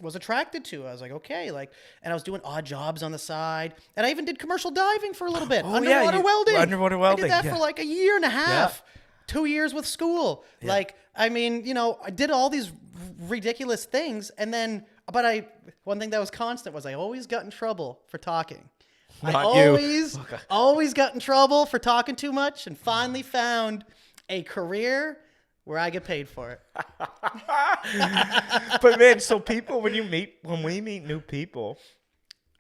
was attracted to. I was like, okay. And I was doing odd jobs on the side. And I even did commercial diving for a little bit. Oh, yeah, Underwater welding. underwater welding, I did that yeah. for like a year and a half. 2 years with school. I did all these ridiculous things. And then, one thing that was constant was I always got in trouble for talking. Not you. Always got in trouble for talking too much, and finally found a career where I get paid for it. But man, so people, when we meet new people,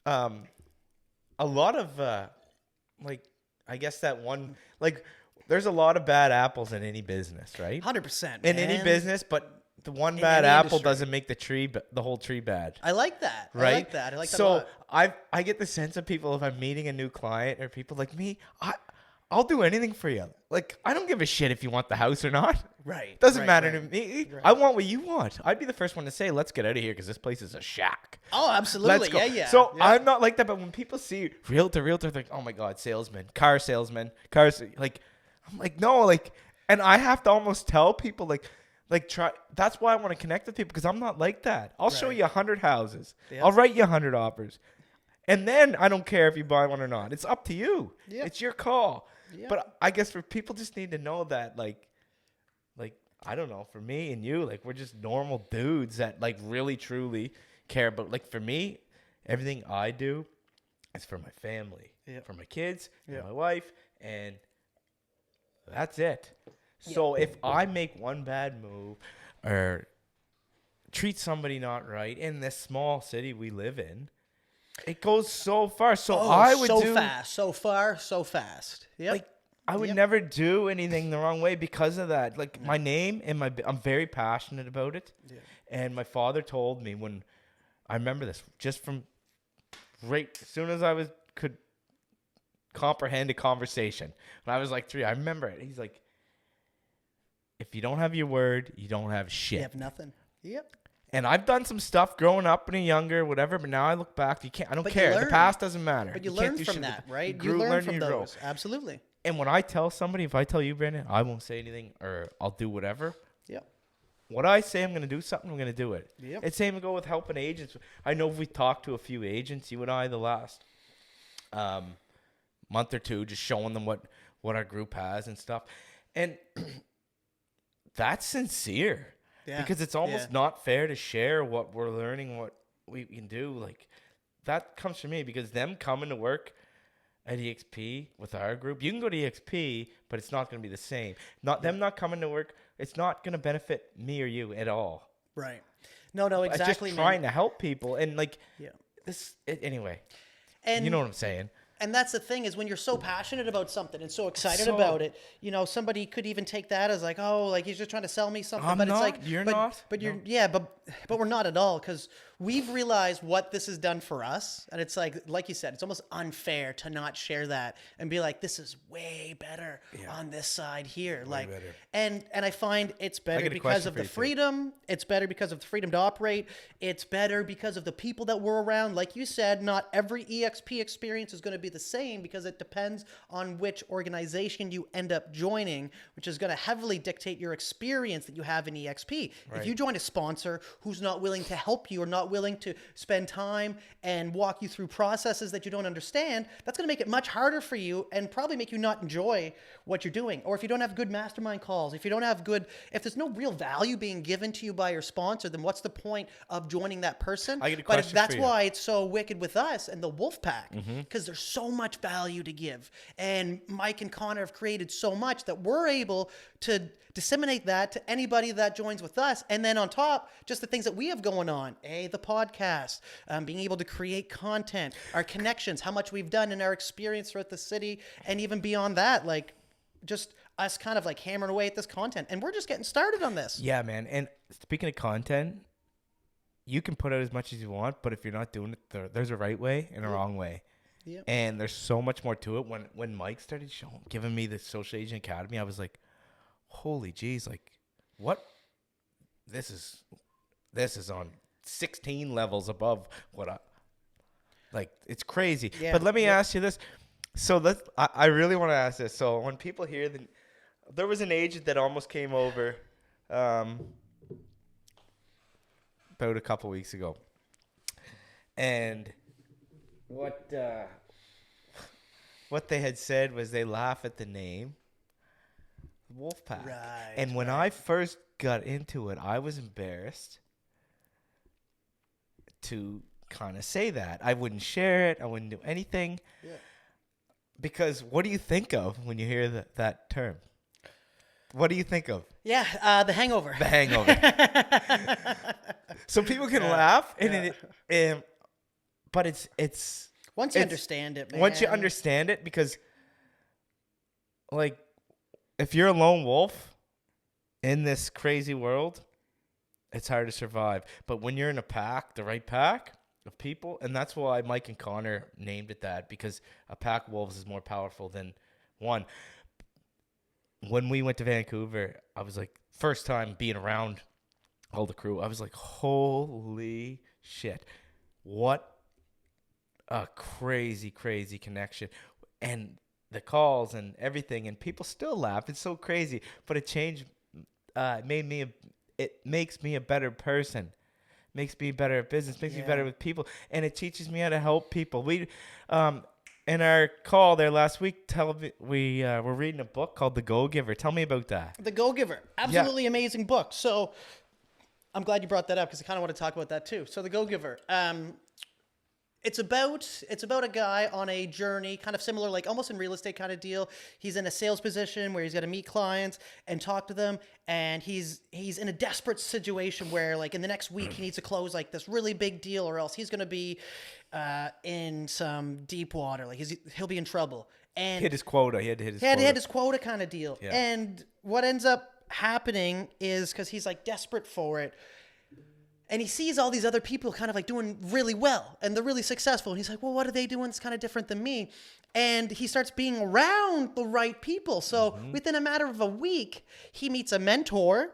a lot of I guess that one, there's a lot of bad apples in any business, right? 100%. In any business, but the one bad any apple industry. doesn't make the whole tree bad. I like that. Right? I like that a So lot. I get the sense of people, if I'm meeting a new client or people like me, I'll do anything for you. Like, I don't give a shit if you want the house or not. Right. Doesn't right, matter right. to me. Right. I want what you want. I'd be the first one to say, let's get out of here because this place is a shack. Oh, absolutely. Let's go. Yeah. So yeah. I'm not like that, but when people see realtor, they're like, oh my God, salesman, cars, I'm like, no, and I have to almost tell people try. That's why I want to connect with people, because I'm not like that. I'll show Right. you 100 houses. Yep. I'll write you 100 offers. And then I don't care if you buy one or not. It's up to you. Yep. It's your call. Yep. But I guess for people just need to know that I don't know, for me and you, we're just normal dudes that really truly care. But for me, everything I do is for my family, Yep. for my kids, Yep. and my wife, and that's it. So if I make one bad move or treat somebody not right in this small city we live in, it goes so far. So I would so do fast, so far, so fast. Yep. I would never do anything the wrong way because of that. My name and I'm very passionate about it. Yeah. And my father told me, when I remember this just from right as soon as I could comprehend a conversation when I was 3, I remember it. He's like, if you don't have your word, you don't have shit. You have nothing. Yep. And I've done some stuff growing up and younger, whatever, but now I look back, I don't But you care. The learn. past doesn't matter. But you can't learn do from shit that, with- right? You learn from you grow. those. Absolutely. And when I tell somebody, if I tell you, Brandon, I won't say anything or I'll do whatever. Yep. What I say I'm going to do something, I'm going to do it. Yep. It's same to go with helping agents. I know we talked to a few agents, you and I, the last month or two, just showing them what our group has and stuff. And that's sincere. Yeah. Because it's almost not fair to share what we're learning, what we can do. That comes from me, because them coming to work at EXP with our group, you can go to EXP, but it's not going to be the same. Them not coming to work, it's not going to benefit me or you at all. Right. No, exactly. It's just trying to help people, and Yeah. anyway. And You know what I'm saying? And that's the thing, is when you're so passionate about something and so excited about it, somebody could even take that as he's just trying to sell me something. I'm but not. It's You're but, not. But you're, No. yeah, but we're not at all, because we've realized what this has done for us. And it's like you said, it's almost unfair to not share that and be like, this is way better on this side here. better. And I find it's better got a because question of for the you, too. freedom. It's better because of the freedom to operate. It's better because of the people that we're around. Like you said, not every EXP experience is going to be the same, because it depends on which organization you end up joining, which is going to heavily dictate your experience that you have in EXP. Right. If you join a sponsor who's not willing to help you or not willing to spend time and walk you through processes that you don't understand, that's going to make it much harder for you and probably make you not enjoy what you're doing. Or if you don't have good mastermind calls, if there's no real value being given to you by your sponsor, then what's the point of joining that person? I get a But question that's for you. why it's so wicked with us and the Wolf Pack, Mm-hmm. because there's so much value to give. And Mike and Connor have created so much that we're able to disseminate that to anybody that joins with us. And then on top, just the things that we have going on. The the podcast, being able to create content, our connections, how much we've done in our experience throughout the city, and even beyond that, like just us kind of like hammering away at this content. And we're just getting started on this. Yeah, man. And speaking of content, you can put out as much as you want, but if you're not doing it, there's a right way and a wrong way. Yeah. And there's so much more to it. When Mike started giving me the Social Agent Academy, I was like, holy jeez, like what? This is on 16 levels above what it's crazy. Yeah. But let me ask you this. So I really want to ask this. So when people hear there was an agent that almost came over about a couple weeks ago. And what they had said was they laugh at the name Wolfpack. Right. And when I first got into it, I was embarrassed to kind of say that. I wouldn't share it. I wouldn't do anything. Yeah. Because what do you think of when you hear that term? What do you think of? Yeah, The Hangover. The Hangover. So people can laugh, but it's once you understand it, man. Once you understand it, because like if you're a lone wolf in this crazy world, it's hard to survive. But when you're in a pack, the right pack of people, and that's why Mike and Connor named it that, because a pack of wolves is more powerful than one. When we went to Vancouver, I was like, first time being around all the crew, I was like, holy shit, what a crazy, crazy connection. And the calls and everything, and people still laugh. It's so crazy, but it changed. It makes me a better person. Makes me better at business. Makes me better with people, and it teaches me how to help people. We, in our call there last week, we were reading a book called The Go-Giver. Tell me about that. The Go-Giver, absolutely amazing book. So I'm glad you brought that up because I kind of want to talk about that too. So The Go-Giver. It's about a guy on a journey, kind of similar, like almost in real estate kind of deal. He's in a sales position where he's got to meet clients and talk to them, and he's in a desperate situation where, like, in the next week he needs to close like this really big deal, or else he's going to be in some deep water. Like he'll be in trouble. And hit his quota. He had to hit his quota. He had to hit his quota kind of deal. Yeah. And what ends up happening is, because he's like desperate for it, and he sees all these other people kind of like doing really well and they're really successful. And he's like, well, what are they doing that's kind of different than me? And he starts being around the right people. So within a matter of a week, he meets a mentor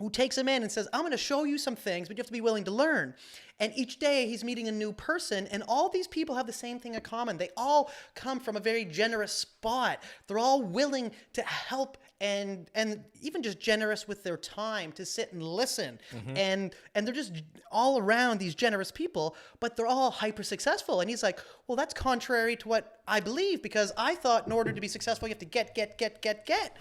who takes him in and says, I'm going to show you some things, but you have to be willing to learn. And each day he's meeting a new person, and all these people have the same thing in common. They all come from a very generous spot. They're all willing to help and even just generous with their time to sit and listen. And they're just all around these generous people, but they're all hyper successful. And he's like, well, that's contrary to what I believe, because I thought in order to be successful, you have to get.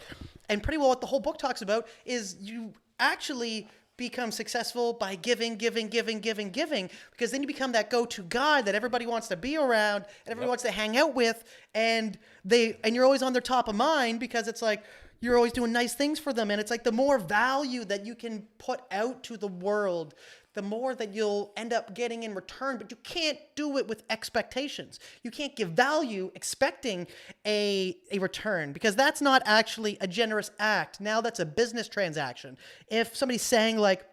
And pretty well what the whole book talks about is you actually become successful by giving, because then you become that go-to guy that everybody wants to be around and everybody wants to hang out with, and you're always on their top of mind because it's like you're always doing nice things for them. And it's like the more value that you can put out to the world, the more that you'll end up getting in return. But you can't do it with expectations. You can't give value expecting a return, because that's not actually a generous act. Now that's a business transaction. If somebody's saying like,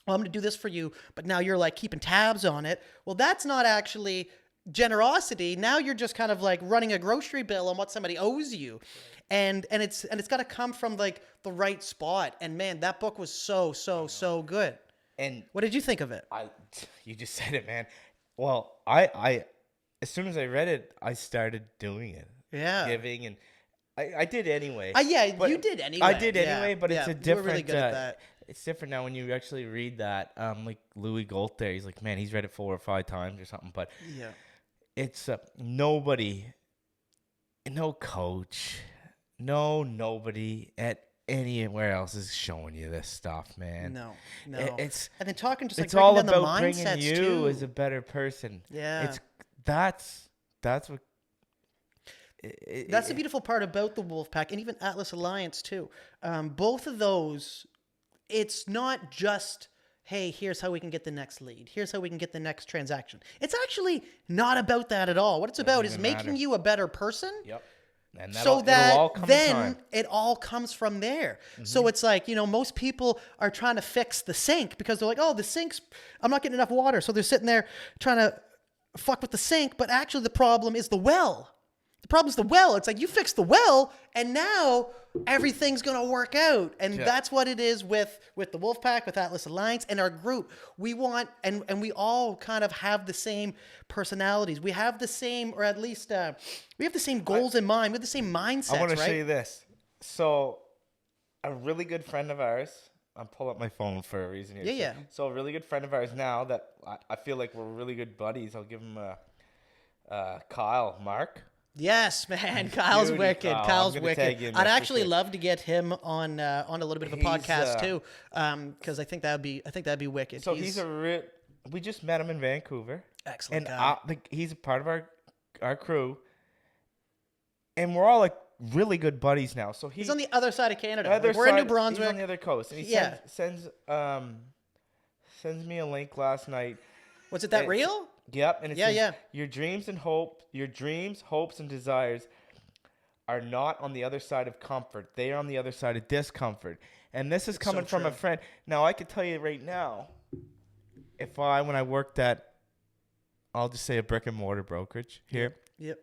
well, I'm going to do this for you, but now you're like keeping tabs on it, well, that's not actually generosity. Now you're just kind of like running a grocery bill on what somebody owes you. And it's got to come from like the right spot. And man, that book was so good. And what did you think of it? You just said it, man. Well, I as soon as I read it, I started doing it. Yeah. Giving, and I did anyway. You did anyway. I did anyway, but it's a different. You were really good at that. It's different now when you actually read that. Like Louis Gold there, he's like, man, he's read it 4 or 5 times or something. But yeah, it's nobody, no coach, nobody at anywhere else is showing you this stuff, man. No. It's and then talking just like it's all breaking down about the bringing mindsets you too. as a better person. Yeah, that's what. That's the beautiful part about the Wolfpack, and even Atlas Alliance too. Both of those, it's not just hey, here's how we can get the next lead. Here's how we can get the next transaction. It's actually not about that at all. What it's about is making you a better person. Yep. And So it'll that all come in then time. it all comes from there. So it's like, most people are trying to fix the sink because they're like, oh, the sink's, I'm not getting enough water. So they're sitting there trying to fuck with the sink. But actually the problem is the well. The problem is the well. It's like you fix the well and now everything's going to work out. And that's what it is with the Wolfpack, with Atlas Alliance and our group. We want, and we all kind of have the same personalities. We have the same, or at least we have the same goals in mind. We have the same mindsets, I want to right? show you this. So a really good friend of ours, I'm pulling up my phone for a reason here. Yeah. So a really good friend of ours now that I feel like we're really good buddies. I'll give him Kyle, Mark. Yes, man. Kyle's Beauty, wicked. Kyle. Kyle's I'm gonna tag wicked. you in I'd this for actually sure. love to get him on a little bit of a podcast too, because I think that'd be wicked. So we just met him in Vancouver. Excellent And guy. he's a part of our crew. And we're all like really good buddies now. So He's on the other side of Canada. We're in New He's Brunswick. on the other coast. And he sends me a link last night. Was it that It's- real? Yep. And it Yeah, says, yeah. your dreams, hopes, and desires are not on the other side of comfort. They are on the other side of discomfort. And this is coming from a true. friend. Now, I can tell you right now, when I worked at, I'll just say a brick and mortar brokerage here, Yep.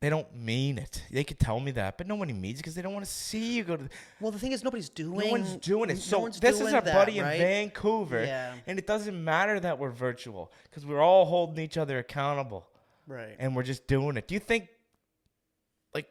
they don't mean it. They could tell me that, but nobody means it because they don't want to see you go to. Well, the thing is, nobody's doing. No one's doing it. No So one's this is doing our that, buddy right? in Vancouver, Yeah. and it doesn't matter that we're virtual because we're all holding each other accountable, Right. and we're just doing it. Do you think, like,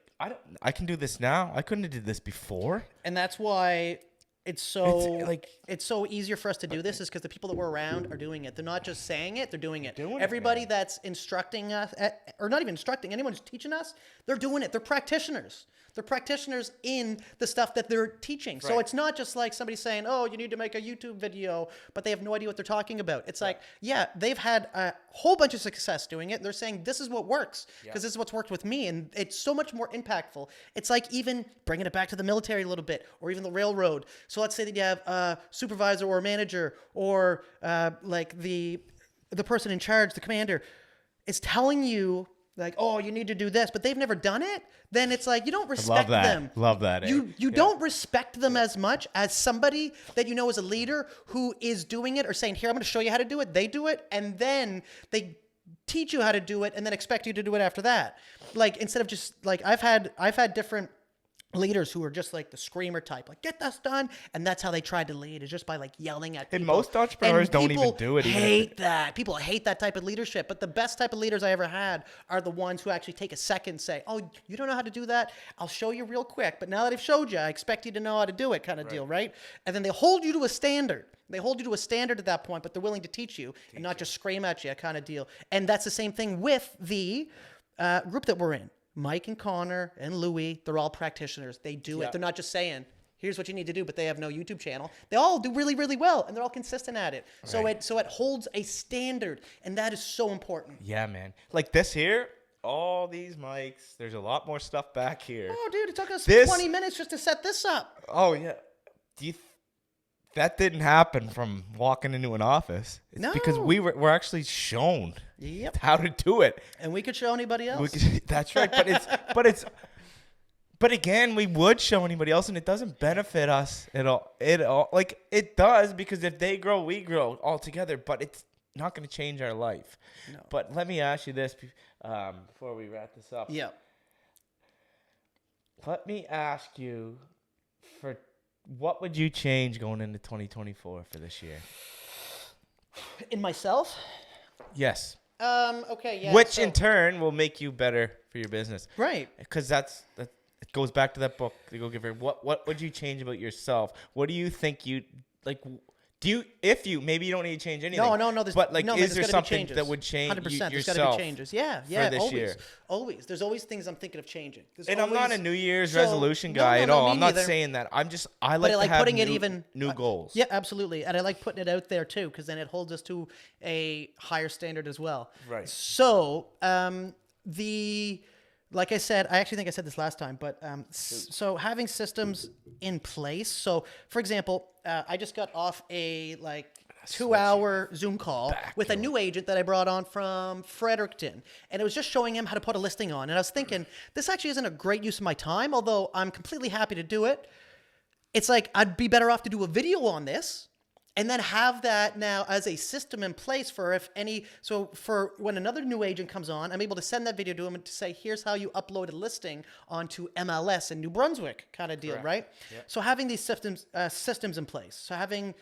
I can do this now? I couldn't have did this before. And that's why it's so like- it's so easier for us to do this is because the people that we're around are doing it. They're not just saying it; they're doing it. Doing it, Everybody man. that's instructing us, or not even instructing, anyone who's teaching us, they're doing it. They're practitioners. They're practitioners in the stuff that they're teaching. So Right. it's not just like somebody saying, "Oh, you need to make a YouTube video," but they have no idea what they're talking about. It's like, yeah, they've had a whole bunch of success doing it. They're saying this is what works because this is what's worked with me, and it's so much more impactful. It's like even bringing it back to the military a little bit, or even the railroad. So let's say that you have a supervisor or a manager, or like the person in charge, the commander, is telling you like, oh, you need to do this, but they've never done it. Then it's like you don't respect them. Love that. You don't respect them as much as somebody that you know is a leader who is doing it or saying, here, I'm going to show you how to do it. They do it, and then they teach you how to do it and then expect you to do it after that. Like, instead of just like, I've had different leaders who are just like the screamer type, like, get this done, and that's how they tried to lead, is just by like yelling at people. And most entrepreneurs And don't even people do it even if hate that. People hate that type of leadership, but the best type of leaders I ever had are the ones who actually take a second and say, oh, you don't know how to do that? I'll show you real quick, but now that I've showed you, I expect you to know how to do it, kind of deal, right? And then they hold you to a standard. They hold you to a standard at that point, but they're willing to teach you and not just scream at you, kind of deal. And that's the same thing with the group that we're in. Mike and Connor and Louie, they're all practitioners. They do it. They're not just saying, here's what you need to do, but they have no YouTube channel. They all do really, really well, and they're all consistent at it. Right. So it holds a standard, and that is so important. Yeah, man. Like this here, all these mics. There's a lot more stuff back here. Oh, dude, it took us This- 20 minutes just to set this up. Oh yeah. Do you? That didn't happen from walking into an office. It's because No. we're actually shown Yep. how to do it. And we could show anybody else. That's right. But again, we would show anybody else, and it doesn't benefit us at all. Like it does, because if they grow, we grow all together. But it's not going to change our life. No. But let me ask you this before we wrap this up. Yeah. Let me ask you, for what would you change going into 2024 for this year? In myself? Yes. Okay, yeah. Which so- in turn will make you better for your business. Right. Because that it goes back to that book, The Go Giver. What would you change about yourself? What do you think you like? Maybe you don't need to change anything. No. But like, no, is there's there gotta be something changes. that would change 100%. There's yourself? got to be changes. Yeah. this always, year? Always. There's always things I'm thinking of changing. And I'm not a New Year's So- resolution no, guy no, at no, all. me I'm not neither. saying that. I But like I to like have putting new, it even new goals. Yeah, absolutely. And I like putting it out there too, because then it holds us to a higher standard as well. Right. So like I said, I actually think I said this last time, but so having systems in place. So, for example, I just got off a 2-hour Zoom call with a new agent that I brought on from Fredericton, and it was just showing him how to put a listing on. And I was thinking, this actually isn't a great use of my time, although I'm completely happy to do it. It's like I'd be better off to do a video on this and then have that now as a system in place for for when another new agent comes on, I'm able to send that video to him and to say, here's how you upload a listing onto MLS in New Brunswick kind of deal, Correct. right? Yep. So having these systems in place, so having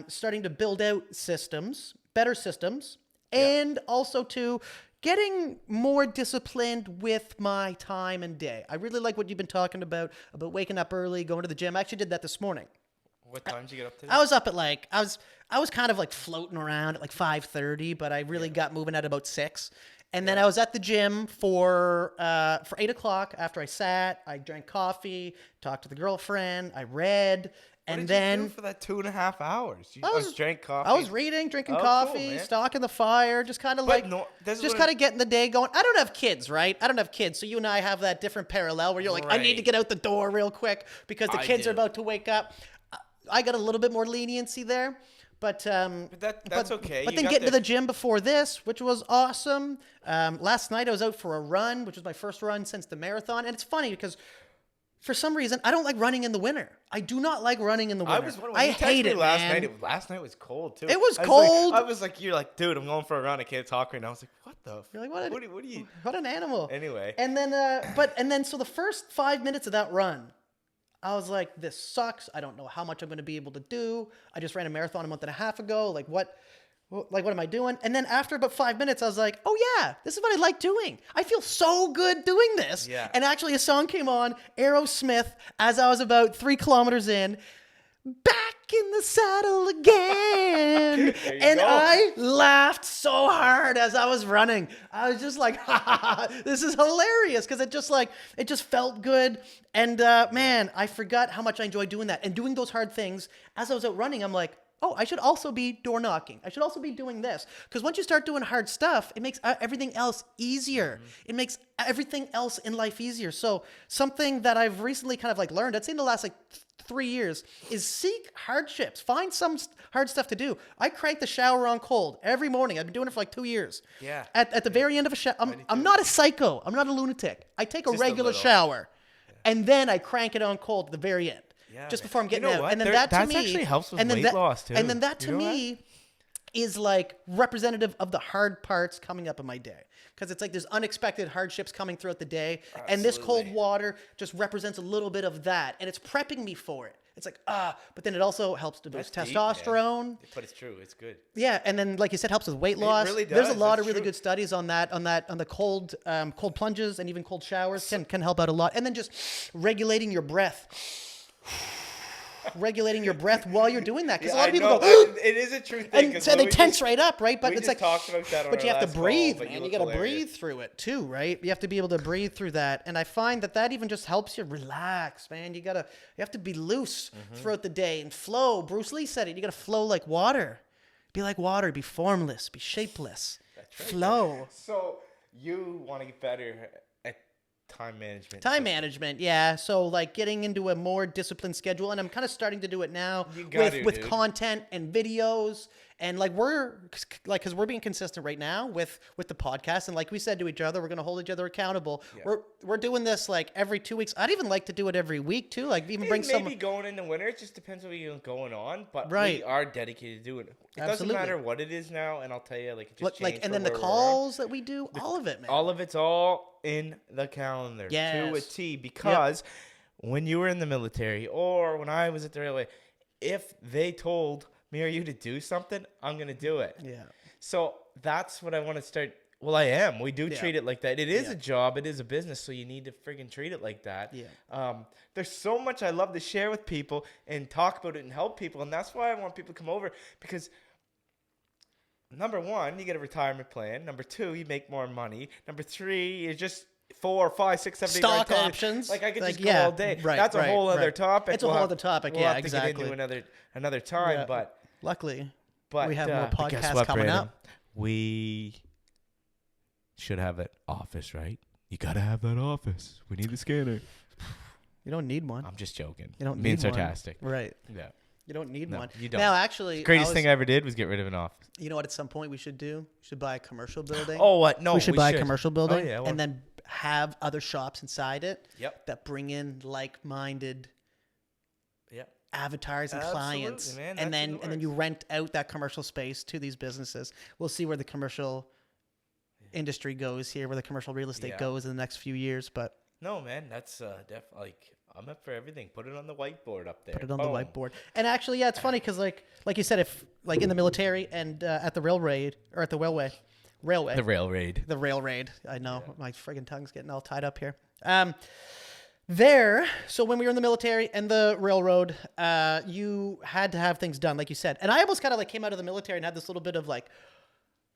starting to build out better systems, and also to getting more disciplined with my time and day. I really like what you've been talking about waking up early, going to the gym. I actually did that this morning. What time did you get up to? I was up at I was kind of like floating around at 5:30, but I really got moving at about 6. And then I was at the gym for 8 o'clock. After I drank coffee, talked to the girlfriend, I read, What and did you then do for that 2.5 hours? You drank coffee. I was reading, drinking Oh, cool, coffee, man. stalking the fire, just kind of getting the day going. I don't have kids, right? I don't have kids, so you and I have that different parallel where you're like, I need to Right. get out the door real quick because the I kids are do. about to wake up. I got a little bit more leniency there, but that's okay. But You then got getting to the gym before this, which was awesome. Last night I was out for a run, which was my first run since the marathon, and it's funny because for some reason I don't like running in the winter. I do not like running in the winter. I hate it, last man. night. Last night was cold too. It was I cold. You're like, dude, I'm going for a run. I can't talk right now. I was like, what the? You're like, what? What are you? What an animal. Anyway. And then, so the first 5 minutes of that run, I was like, this sucks. I don't know how much I'm going to be able to do. I just ran a marathon a month and a half ago. What am I doing? And then after about 5 minutes, I was like, oh yeah, this is what I like doing. I feel so good doing this. Yeah. And actually a song came on, Aerosmith, as I was about 3 kilometers in. Back in the saddle again. And go. I laughed so hard as I was running. I was just like, ha, ha, ha, this is hilarious because it just felt good. And man, I forgot how much I enjoy doing that. And doing those hard things as I was out running, I'm like, oh, I should also be door knocking. I should also be doing this. Because once you start doing hard stuff, it makes everything else easier. It makes everything else in life easier. So something that I've recently kind of learned, I'd say in the last 3 years, is seek hardships. Find some hard stuff to do. I crank the shower on cold every morning. I've been doing it for 2 years. Yeah. At the very end of a shower, I'm not a psycho. I'm not a lunatic. I take a Just a regular little. shower, and then I crank it on cold at the very end. Yeah, Just man. before I'm getting You know out. what? And then That to me actually helps with and then weight that, loss, too. And then that to You know me is representative of the hard parts coming up in my day. Because it's there's unexpected hardships coming throughout the day. And this cold Absolutely. water just represents a little bit of that. And it's prepping me for it. It's but then it also helps to boost That's deep, man. testosterone. But it's true. It's good. Yeah, and then like you said, helps with weight loss. really There's a does, lot that's of really true. good studies on the cold plunges and even cold showers can help out a lot. And then just regulating your breath. Regulating your breath while you're doing that, because a lot of people go, it is a true thing. and so they tense right up, right? But we it's just talked about that on but our you have to last call, breathe, but man. You look got to hilarious. breathe through it too, right? You have to be able to breathe through that, and I find that even just helps you relax, man. You have to be loose throughout the day and flow. Bruce Lee said it. You got to flow like water. Be like water. Be formless. Be shapeless. Flow. So you want to get better at time management. Time management, yeah. So getting into a more disciplined schedule, and I'm kind of starting to do it now You got with dude. content and videos, and because we're being consistent right now with the podcast, and like we said to each other, we're gonna hold each other accountable. Yeah. We're doing this every 2 weeks. I'd even like to do it every week too. Even bring Maybe someone. going in the winter, it just depends what you're going on. But Right. we are dedicated to doing it. It Absolutely. doesn't matter what it is now, and I'll tell you, it just changed And from then the where we're calls that we do, all of it, man. all of it's all in the calendar to a Yes. T, because when you were in the military or when I was at the railway, if they told me or you to do something, I'm going to do it. Yeah. So that's what I want to start. Well, I am. We do Yeah. treat it like that. It is Yeah. a job. It is a business. So you need to friggin' treat it like that. Yeah. There's so much I love to share with people and talk about it and help people. And that's why I want people to come over, because number one, you get a retirement plan. Number two, you make more money. Number three, you're just 4, 5, 6, 7, 8, 9, Stock 10. options. I could just go yeah, all day. right, That's a right, whole other right. topic. It's a whole other topic. We'll Yeah, have to get exactly. into another time. Yeah. But Luckily, but we have more but guess podcasts what, coming Brandon? up. We should have an office, right? You gotta have that office. We need the scanner. You don't need one. I'm just joking. You don't Being need one. sarcastic. Right. Yeah. You don't need No, one. you don't. Now, actually, Greatest thing I ever did was get rid of an office. You know what? At some point, we should do. We should buy a commercial building. Oh, what? No, we should buy a commercial building, yeah, and then have other shops inside it. Yep. That bring in like-minded Yep. avatars and Absolutely, clients, man. and That's then you rent out that commercial space to these businesses. We'll see where the commercial industry goes here, where the commercial real estate goes in the next few years. But no, man, that's like I'm up for everything. Put it on the whiteboard up there. put it on the whiteboard. And actually, yeah, it's funny because like you said, if like in the military and at the railroad or at the railway. The railroad. The railroad. I know my friggin' tongue's getting all tied up here. So when we were in the military and the railroad, you had to have things done, like you said. And I almost kind of like came out of the military and had this little bit of like,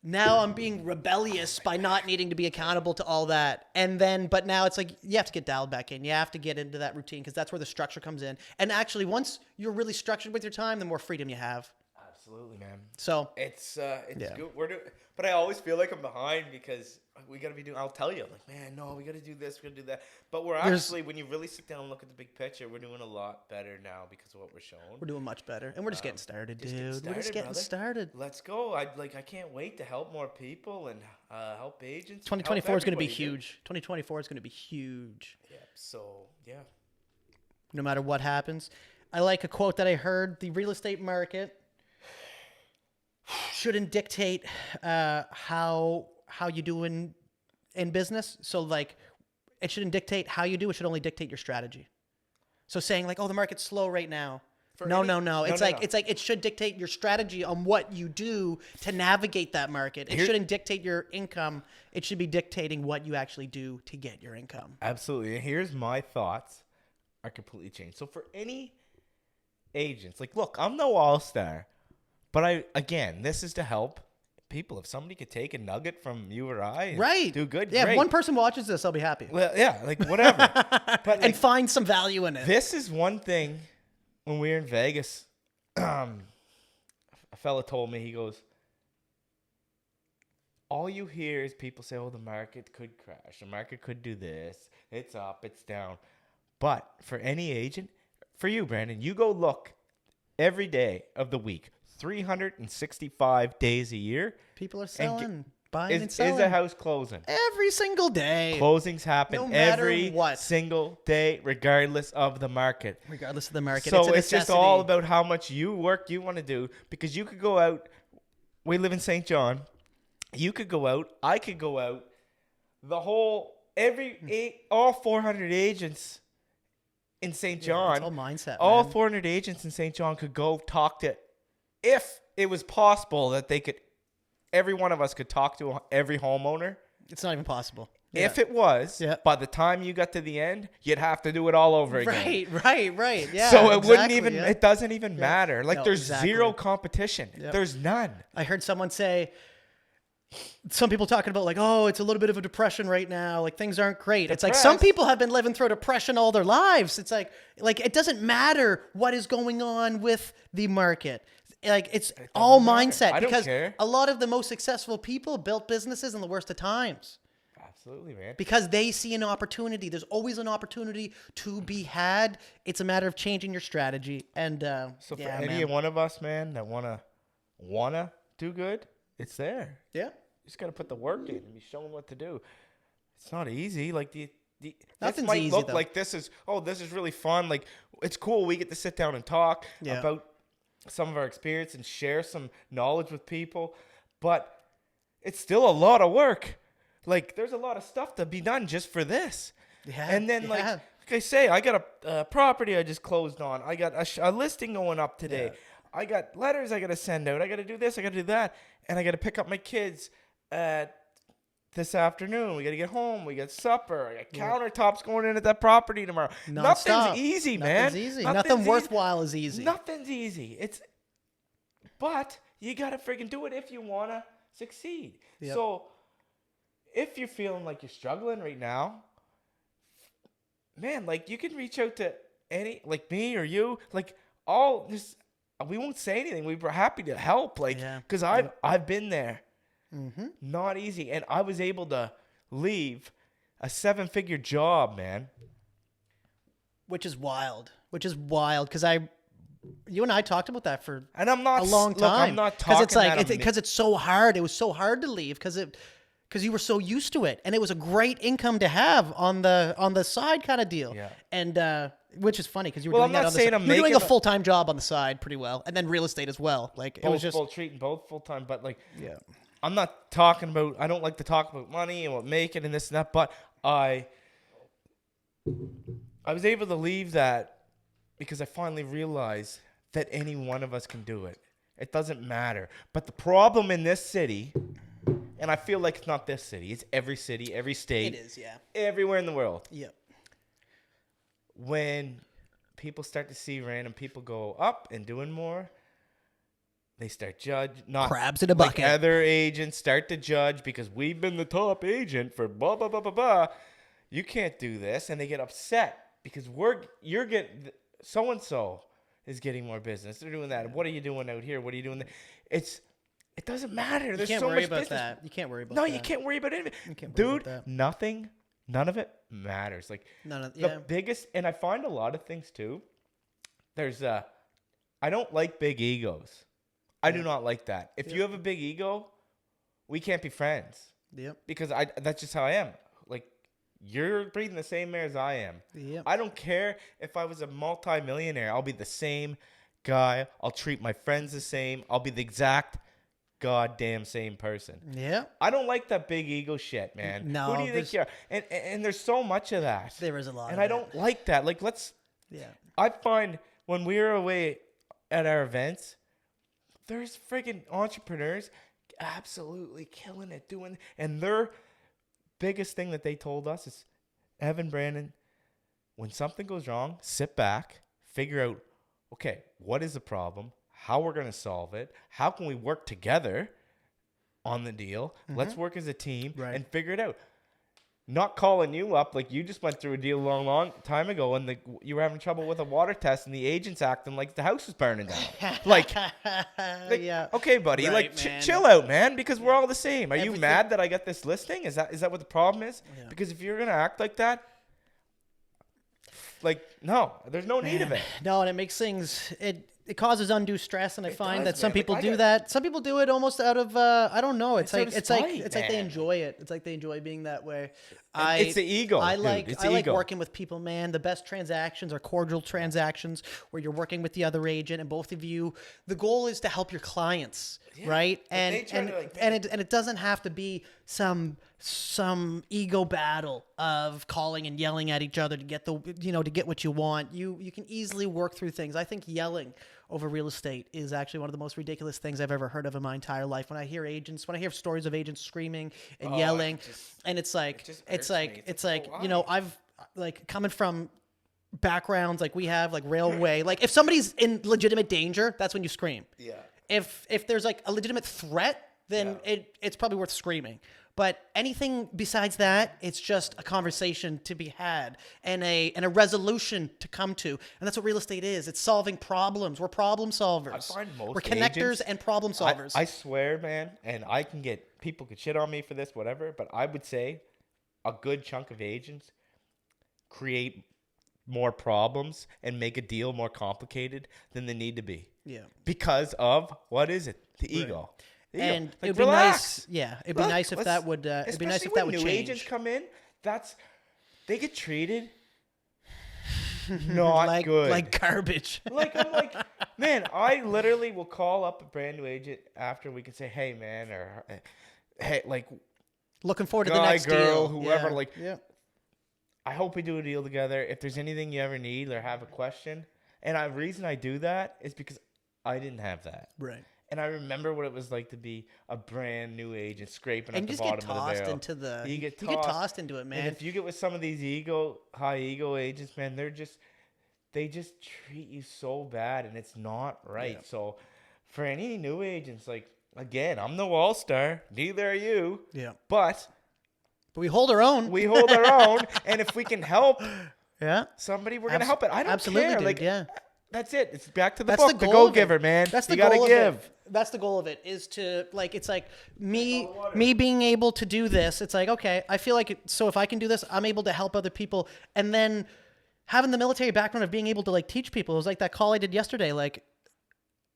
now I'm being rebellious by not needing to be accountable to all that. But now it's like, you have to get dialed back in. You have to get into that routine because that's where the structure comes in. And actually, once you're really structured with your time, the more freedom you have. Absolutely, man. So it's good. But I always feel like I'm behind because we gotta be doing. I'll tell you, I'm like, man, no, we gotta do this, we gotta do that. But we're actually, when you really sit down and look at the big picture, we're doing a lot better now because of what we're shown. we're doing much better, and we're just getting started, dude. We're just getting brother. started. Let's go. I can't wait to help more people and help agents. 2024 is going to be huge. 2024 is going to be huge. Yeah. So yeah. No matter what happens, I like a quote that I heard: the real estate market shouldn't dictate how you do in business. So like, it shouldn't dictate how you do. It should only dictate your strategy. So saying like, oh, the market's slow right now. No. It's like it should dictate your strategy on what you do to navigate that market. It shouldn't dictate your income. It should be dictating what you actually do to get your income. Absolutely. And here's my thoughts are completely changed. So for any agents, like, look, I'm no all-star, but this is to help people. If somebody could take a nugget from you or I and do good, yeah, great. If one person watches this, I'll be happy. Well, yeah, like whatever. But like, and find some value in it. This is one thing. When we were in Vegas, a fella told me, he goes, all you hear is people say, oh, the market could crash. The market could do this. It's up, it's down. But for any agent, for you, Brandon, you go look every day of the week, 365 days a year. People are selling, buying and selling. Is a house closing? Every single day. Closings happen no matter every what. single day, regardless of the market. Regardless of the market. So it's just all about how much work you want to do. Because you could go out. We live in St. John. You could go out. I could go out. All 400 agents in St. John. It's all mindset. All man. 400 agents in St. John could go talk to, if it was possible that they could, every one of us could talk to every homeowner. It's not even possible. If it was, by the time you got to the end, you'd have to do it all over again. Right. Yeah. So it wouldn't even, it doesn't even matter. Like there's zero competition. Yep. There's none. I heard someone say, some people talking about like, oh, it's a little bit of a depression right now. Like things aren't great. It's like some people have been living through a depression all their lives. It's like it doesn't matter what is going on with the market. Like it's all mindset. I don't because care. a lot of the most successful people built businesses in the worst of times. Absolutely, man. Because they see an opportunity. There's always an opportunity to be had. It's a matter of changing your strategy. And so for any one of us, man, that wanna do good, it's there. Yeah. You just gotta put the work in and be shown what to do. It's not easy. Like Nothing's might easy, look though. like this is really fun. Like it's cool. We get to sit down and talk about some of our experience and share some knowledge with people, but it's still a lot of work. Like there's a lot of stuff to be done just for this. Yeah. And then like I say, I got a property I just closed on. I got a listing going up today. Yeah. I got letters I got to send out. I got to do this. I got to do that. And I got to pick up my kids this afternoon. We got to get home. We got supper. I got countertops going in at that property tomorrow. Nothing's easy, man. Nothing's easy. Nothing worthwhile is easy. Nothing's easy. But you got to freaking do it if you want to succeed. Yep. So if you're feeling like you're struggling right now, man, like you can reach out to any, like me or you, like all this. We won't say anything. We were happy to help, like, because I've been there. Mm-hmm. Not easy, and I was able to leave a 7-figure job, man. Which is wild. Because you and I talked about that for And I'm not a long Look, time. I'm not talking it's like that because it's so hard. It was so hard to leave because you were so used to it, and it was a great income to have on the side kind of deal. Yeah. And which is funny because you were Well, doing I'm that not on the saying side. I'm You were doing making a full-time job on the side pretty well, and then real estate as well. Like it was just treating both full time, but like yeah. I'm not talking about. I don't like to talk about money and what make it and this and that. But I was able to leave that because I finally realized that any one of us can do it. It doesn't matter. But the problem in this city, and I feel like it's not this city, it's every city, every state. It is, yeah. Everywhere in the world. Yep. When people start to see random people go up and doing more, they start judge. Not Crabs in a like bucket. other agents start to judge because we've been the top agent for blah, blah, blah, blah, blah. You can't do this. And they get upset because you're getting, so-and-so is getting more business. They're doing that. What are you doing out here? What are you doing there? It doesn't matter. There's You can't so worry much about business. that. You can't worry about No, that. you can't worry about anything. You can't worry Dude, about that. none of it matters. Like the biggest, and I find a lot of things too. There's I don't like big egos. I do not like that. If you have a big ego, we can't be friends. Yep. Because that's just how I am. Like, you're breathing the same air as I am. Yep. I don't care if I was a multi-millionaire. I'll be the same guy. I'll treat my friends the same. I'll be the exact goddamn same person. Yeah. I don't like that big ego shit, man. No, Who do you think you are? And there's so much of that. There is a lot. And of I don't like that. Like, Yeah. I find when we're away at our events, there's friggin' entrepreneurs absolutely killing it, and their biggest thing that they told us is, Evan, Brandon, when something goes wrong, sit back, figure out, okay, what is the problem? How we're going to solve it? How can we work together on the deal? Let's work as a team and figure it out. Not calling you up like you just went through a deal a long time ago and you were having trouble with a water test and the agent's acting like the house is burning down. like yeah. Okay, buddy, Right, like man. chill out, man, because we're all the same. Are you Everything- mad that I got this listing? Is that what the problem is? Yeah. Because if you're going to act like that, like, no, there's no need of it. No, and it makes things it causes undue stress, and I find does, that some man. Like, people I do got- that. Some people do it almost out of I don't know. It's It's out like of it's like spite, it's like they man. enjoy it. It's like they enjoy being that way. It's the ego, I dude. like It's I the like ego. working with people, man. The best transactions are cordial transactions where you're working with the other agent and both of you. The goal is to help your clients, right? And they try to, like, and it doesn't have to be some ego battle of calling and yelling at each other to get to get what you want. You can easily work through things. I think yelling over real estate is actually one of the most ridiculous things I've ever heard of in my entire life. When I hear stories of agents screaming and yelling, and it's like I've like coming from backgrounds like we have, like railway, like if somebody's in legitimate danger, that's when you scream. Yeah. If there's like a legitimate threat, then it's probably worth screaming. But anything besides that, it's just a conversation to be had and a resolution to come to. And that's what real estate is. It's solving problems. We're problem solvers. I find most We're connectors agents- and problem solvers. I swear, man, and people could shit on me for this, whatever, but I would say a good chunk of agents create more problems and make a deal more complicated than they need to be. Yeah. Because of, what is it? The ego. The ego. And Like, it'd be relax. nice. Yeah, it'd be nice if that would. It'd be nice if that would new change. agents come in. They get treated not like good. like garbage. I'm like, man, I literally will call up a brand new agent after we can say, hey, man, or hey, like, Looking forward to the guy, next girl, deal. whoever, Yeah. like, yeah. I hope we do a deal together. If there's anything you ever need or have a question, and the reason I do that is because I didn't have that. Right. And I remember what it was like to be a brand new agent scraping And at you the just get bottom of the tossed barrel. into the. You get you get tossed into it, man. And if you get with some of these high ego agents, man, they just treat you so bad, and it's not right. Yeah. So for any new agents, like, again, I'm no all-star, neither are you. Yeah. But But we hold our own. we hold our own, and if we can help yeah. somebody, we're gonna help it. I don't Absolutely, care. dude. Like, yeah. That's it. It's back to the That's book. the The goal of go-giver, it. man. That's the you gotta goal give. of it. That's the goal of it, is to, like, it's like me being able to do this. It's like, okay, I feel like so if I can do this, I'm able to help other people. And then having the military background of being able to, like, teach people. It was like that call I did yesterday. Like,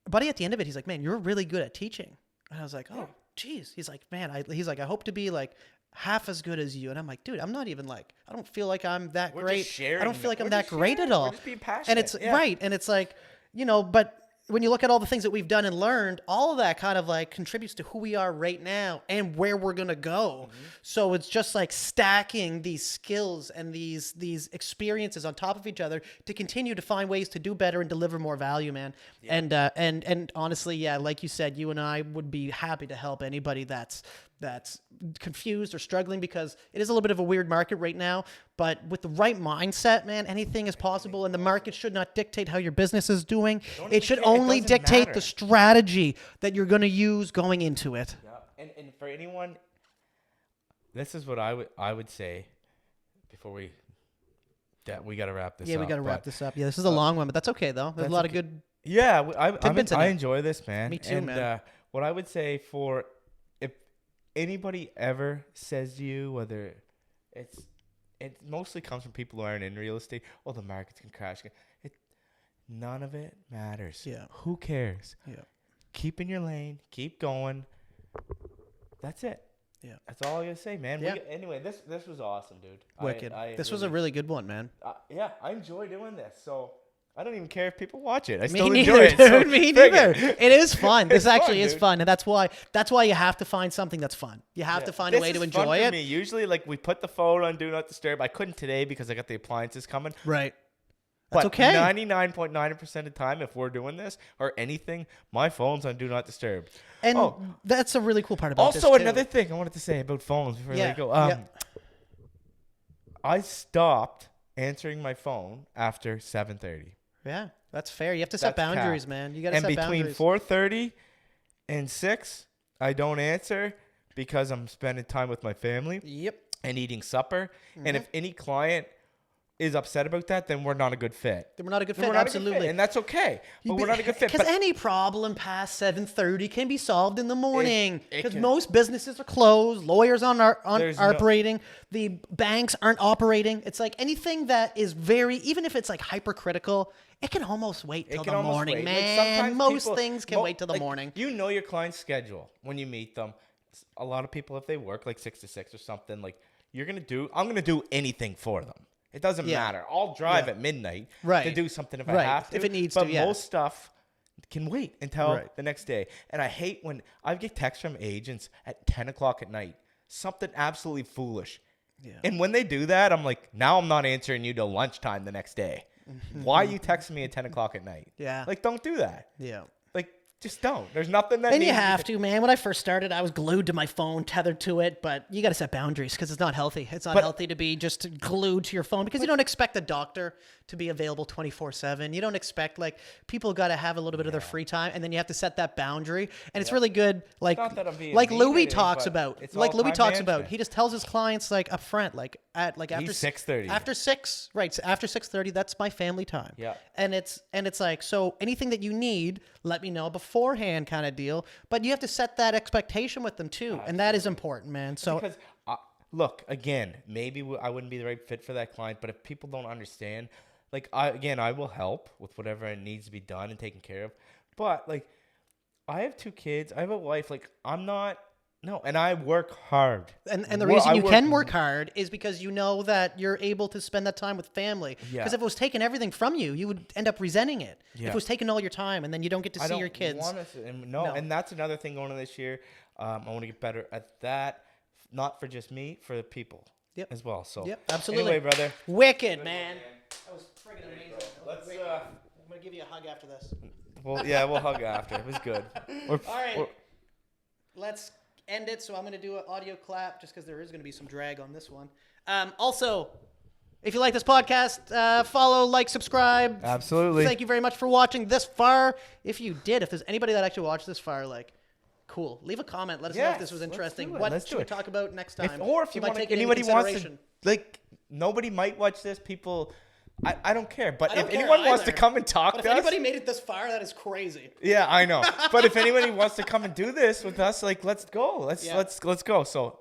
buddy, at the end of it, he's like, man, you're really good at teaching. And I was like, oh, geez. He's like, man, he's like, I hope to be like half as good as you. And I'm like, dude, I'm not even like, I don't feel like I'm that We're great. just sharing. I don't feel like I'm We're that just great sharing. at all. We're just being passionate. And it's Yeah. right. And it's like, you know, but when you look at all the things that we've done and learned, all of that kind of like contributes to who we are right now and where we're going to go. So it's just like stacking these skills and these experiences on top of each other to continue to find ways to do better and deliver more value, man. Yeah. And honestly, yeah, like you said, you and I would be happy to help anybody that's confused or struggling, because it is a little bit of a weird market right now, but with the right mindset, man, anything is possible. And the market should not dictate how your business is doing. It should only dictate the strategy that you're going to use going into it. Yeah. And for anyone, this is what I would say before we got to wrap this up. Yeah, we got to wrap this up. Yeah, this is a long one, but that's okay though. There's a lot of good. Yeah, tidbits in I it. enjoy this, man. Me too, man. What I would say, for if anybody ever says to you, whether it mostly comes from people who aren't in real estate, oh, the market's gonna crash. None of it matters. Yeah. Who cares? Yeah. Keep in your lane. Keep going. That's it. Yeah. That's all I gotta say, man. Yeah. Anyway, this was awesome, dude. Wicked. This was a really good one, man. Yeah, I enjoy doing this. So I don't even care if people watch it. I Me still neither, enjoy it. So dude. Me frick neither. it. It is fun. This It's actually fun, is dude. fun, and that's why you have to find something that's fun. You have to find a This way to is fun enjoy for it. me. Usually, like, we put the phone on Do Not Disturb. I couldn't today because I got the appliances coming. Right. That's But okay. 99.9% of the time, if we're doing this or anything, my phone's on Do Not Disturb. And that's a really cool part about this Also, too. another thing I wanted to say about phones before I let you go. Yeah. I stopped answering my phone after 7:30. Yeah, that's fair. You have to set That's boundaries, cap. man. You got to And set between boundaries. 4:30 and 6, I don't answer because I'm spending time with my family Yep. and eating supper. Mm-hmm. And if any client is upset about that, then we're not a good fit. Then we're not a good Then fit. we're not a good Absolutely. fit, and that's okay. But we're not a good fit. Because But any problem past 7:30 can be solved in the morning. it Because can. most businesses are closed, lawyers aren't There's no- operating, the banks aren't operating. It's like anything that is even if it's like hypercritical, it can almost wait till it can the almost morning, wait. Like, man. sometimes Most people- things can wait till the like, morning. You know your client's schedule when you meet them. A lot of people, if they work like 6 to 6 or something, like I'm gonna do anything for them. It doesn't Yeah. matter. I'll drive Yeah. at midnight Right. to do something if I Right. have to. If it needs but to, yeah. most stuff can wait until Right. the next day. And I hate when I get texts from agents at 10 o'clock at night, something absolutely foolish. Yeah. And when they do that, I'm like, now I'm not answering you till lunchtime the next day. Why are you texting me at 10 o'clock at night? Yeah. Like, don't do that. Yeah. Like, just don't. There's nothing that And needs you have to, man. When I first started, I was glued to my phone, tethered to it. But you got to set boundaries because it's not healthy. It's not healthy to be just glued to your phone because you don't expect a doctor to be available 24/7. You don't expect, like, people got to have a little bit of their free time, and then you have to set that boundary. And it's really good, like not that I'm being like mean Louis or anything, talks but about. it's Like all Louis time talks about. management. He just tells his clients, like, up front, like after He's 6:30. After 6, right? So after 6:30, that's my family time. Yeah. And it's like, so anything that you need, let me know beforehand, kind of deal. But you have to set that expectation with them too, and that is important, man. So Because, look, again, maybe I wouldn't be the right fit for that client, but if people don't understand, like, I will help with whatever it needs to be done and taken care of. But, like, I have 2 kids. I have a wife. Like, and I work hard. And the reason you can work hard is because you know that you're able to spend that time with family. Yeah. Because if it was taking everything from you, you would end up resenting it. If Yeah. it was taking all your time and then you don't get to see your kids. No, and that's another thing going on this year. I want to get better at that, not for just me, for the people as well. So, Yep, absolutely. Anyway, brother. Wicked, man. That was friggin' amazing. Let's. I'm going to give you a hug after this. Well, yeah, we'll hug after. It was good. All right. Let's end it. So I'm going to do an audio clap just because there is going to be some drag on this one. Also, if you like this podcast, follow, like, subscribe. Absolutely. Thank you very much for watching this far. If you did, if there's anybody that actually watched this far, like, cool. Leave a comment. Let us know if this was Yes, let's interesting. do it. What Let's should do we it. talk about next time? Or if you We might want, take it into anybody wants to, consideration. like, nobody might watch this. People, I don't care. But I don't if care anyone wants to either. come and talk But if to us, anybody made it this far, that is crazy. yeah, I know. But if anybody wants to come and do this with us, like let's go. Let's go. So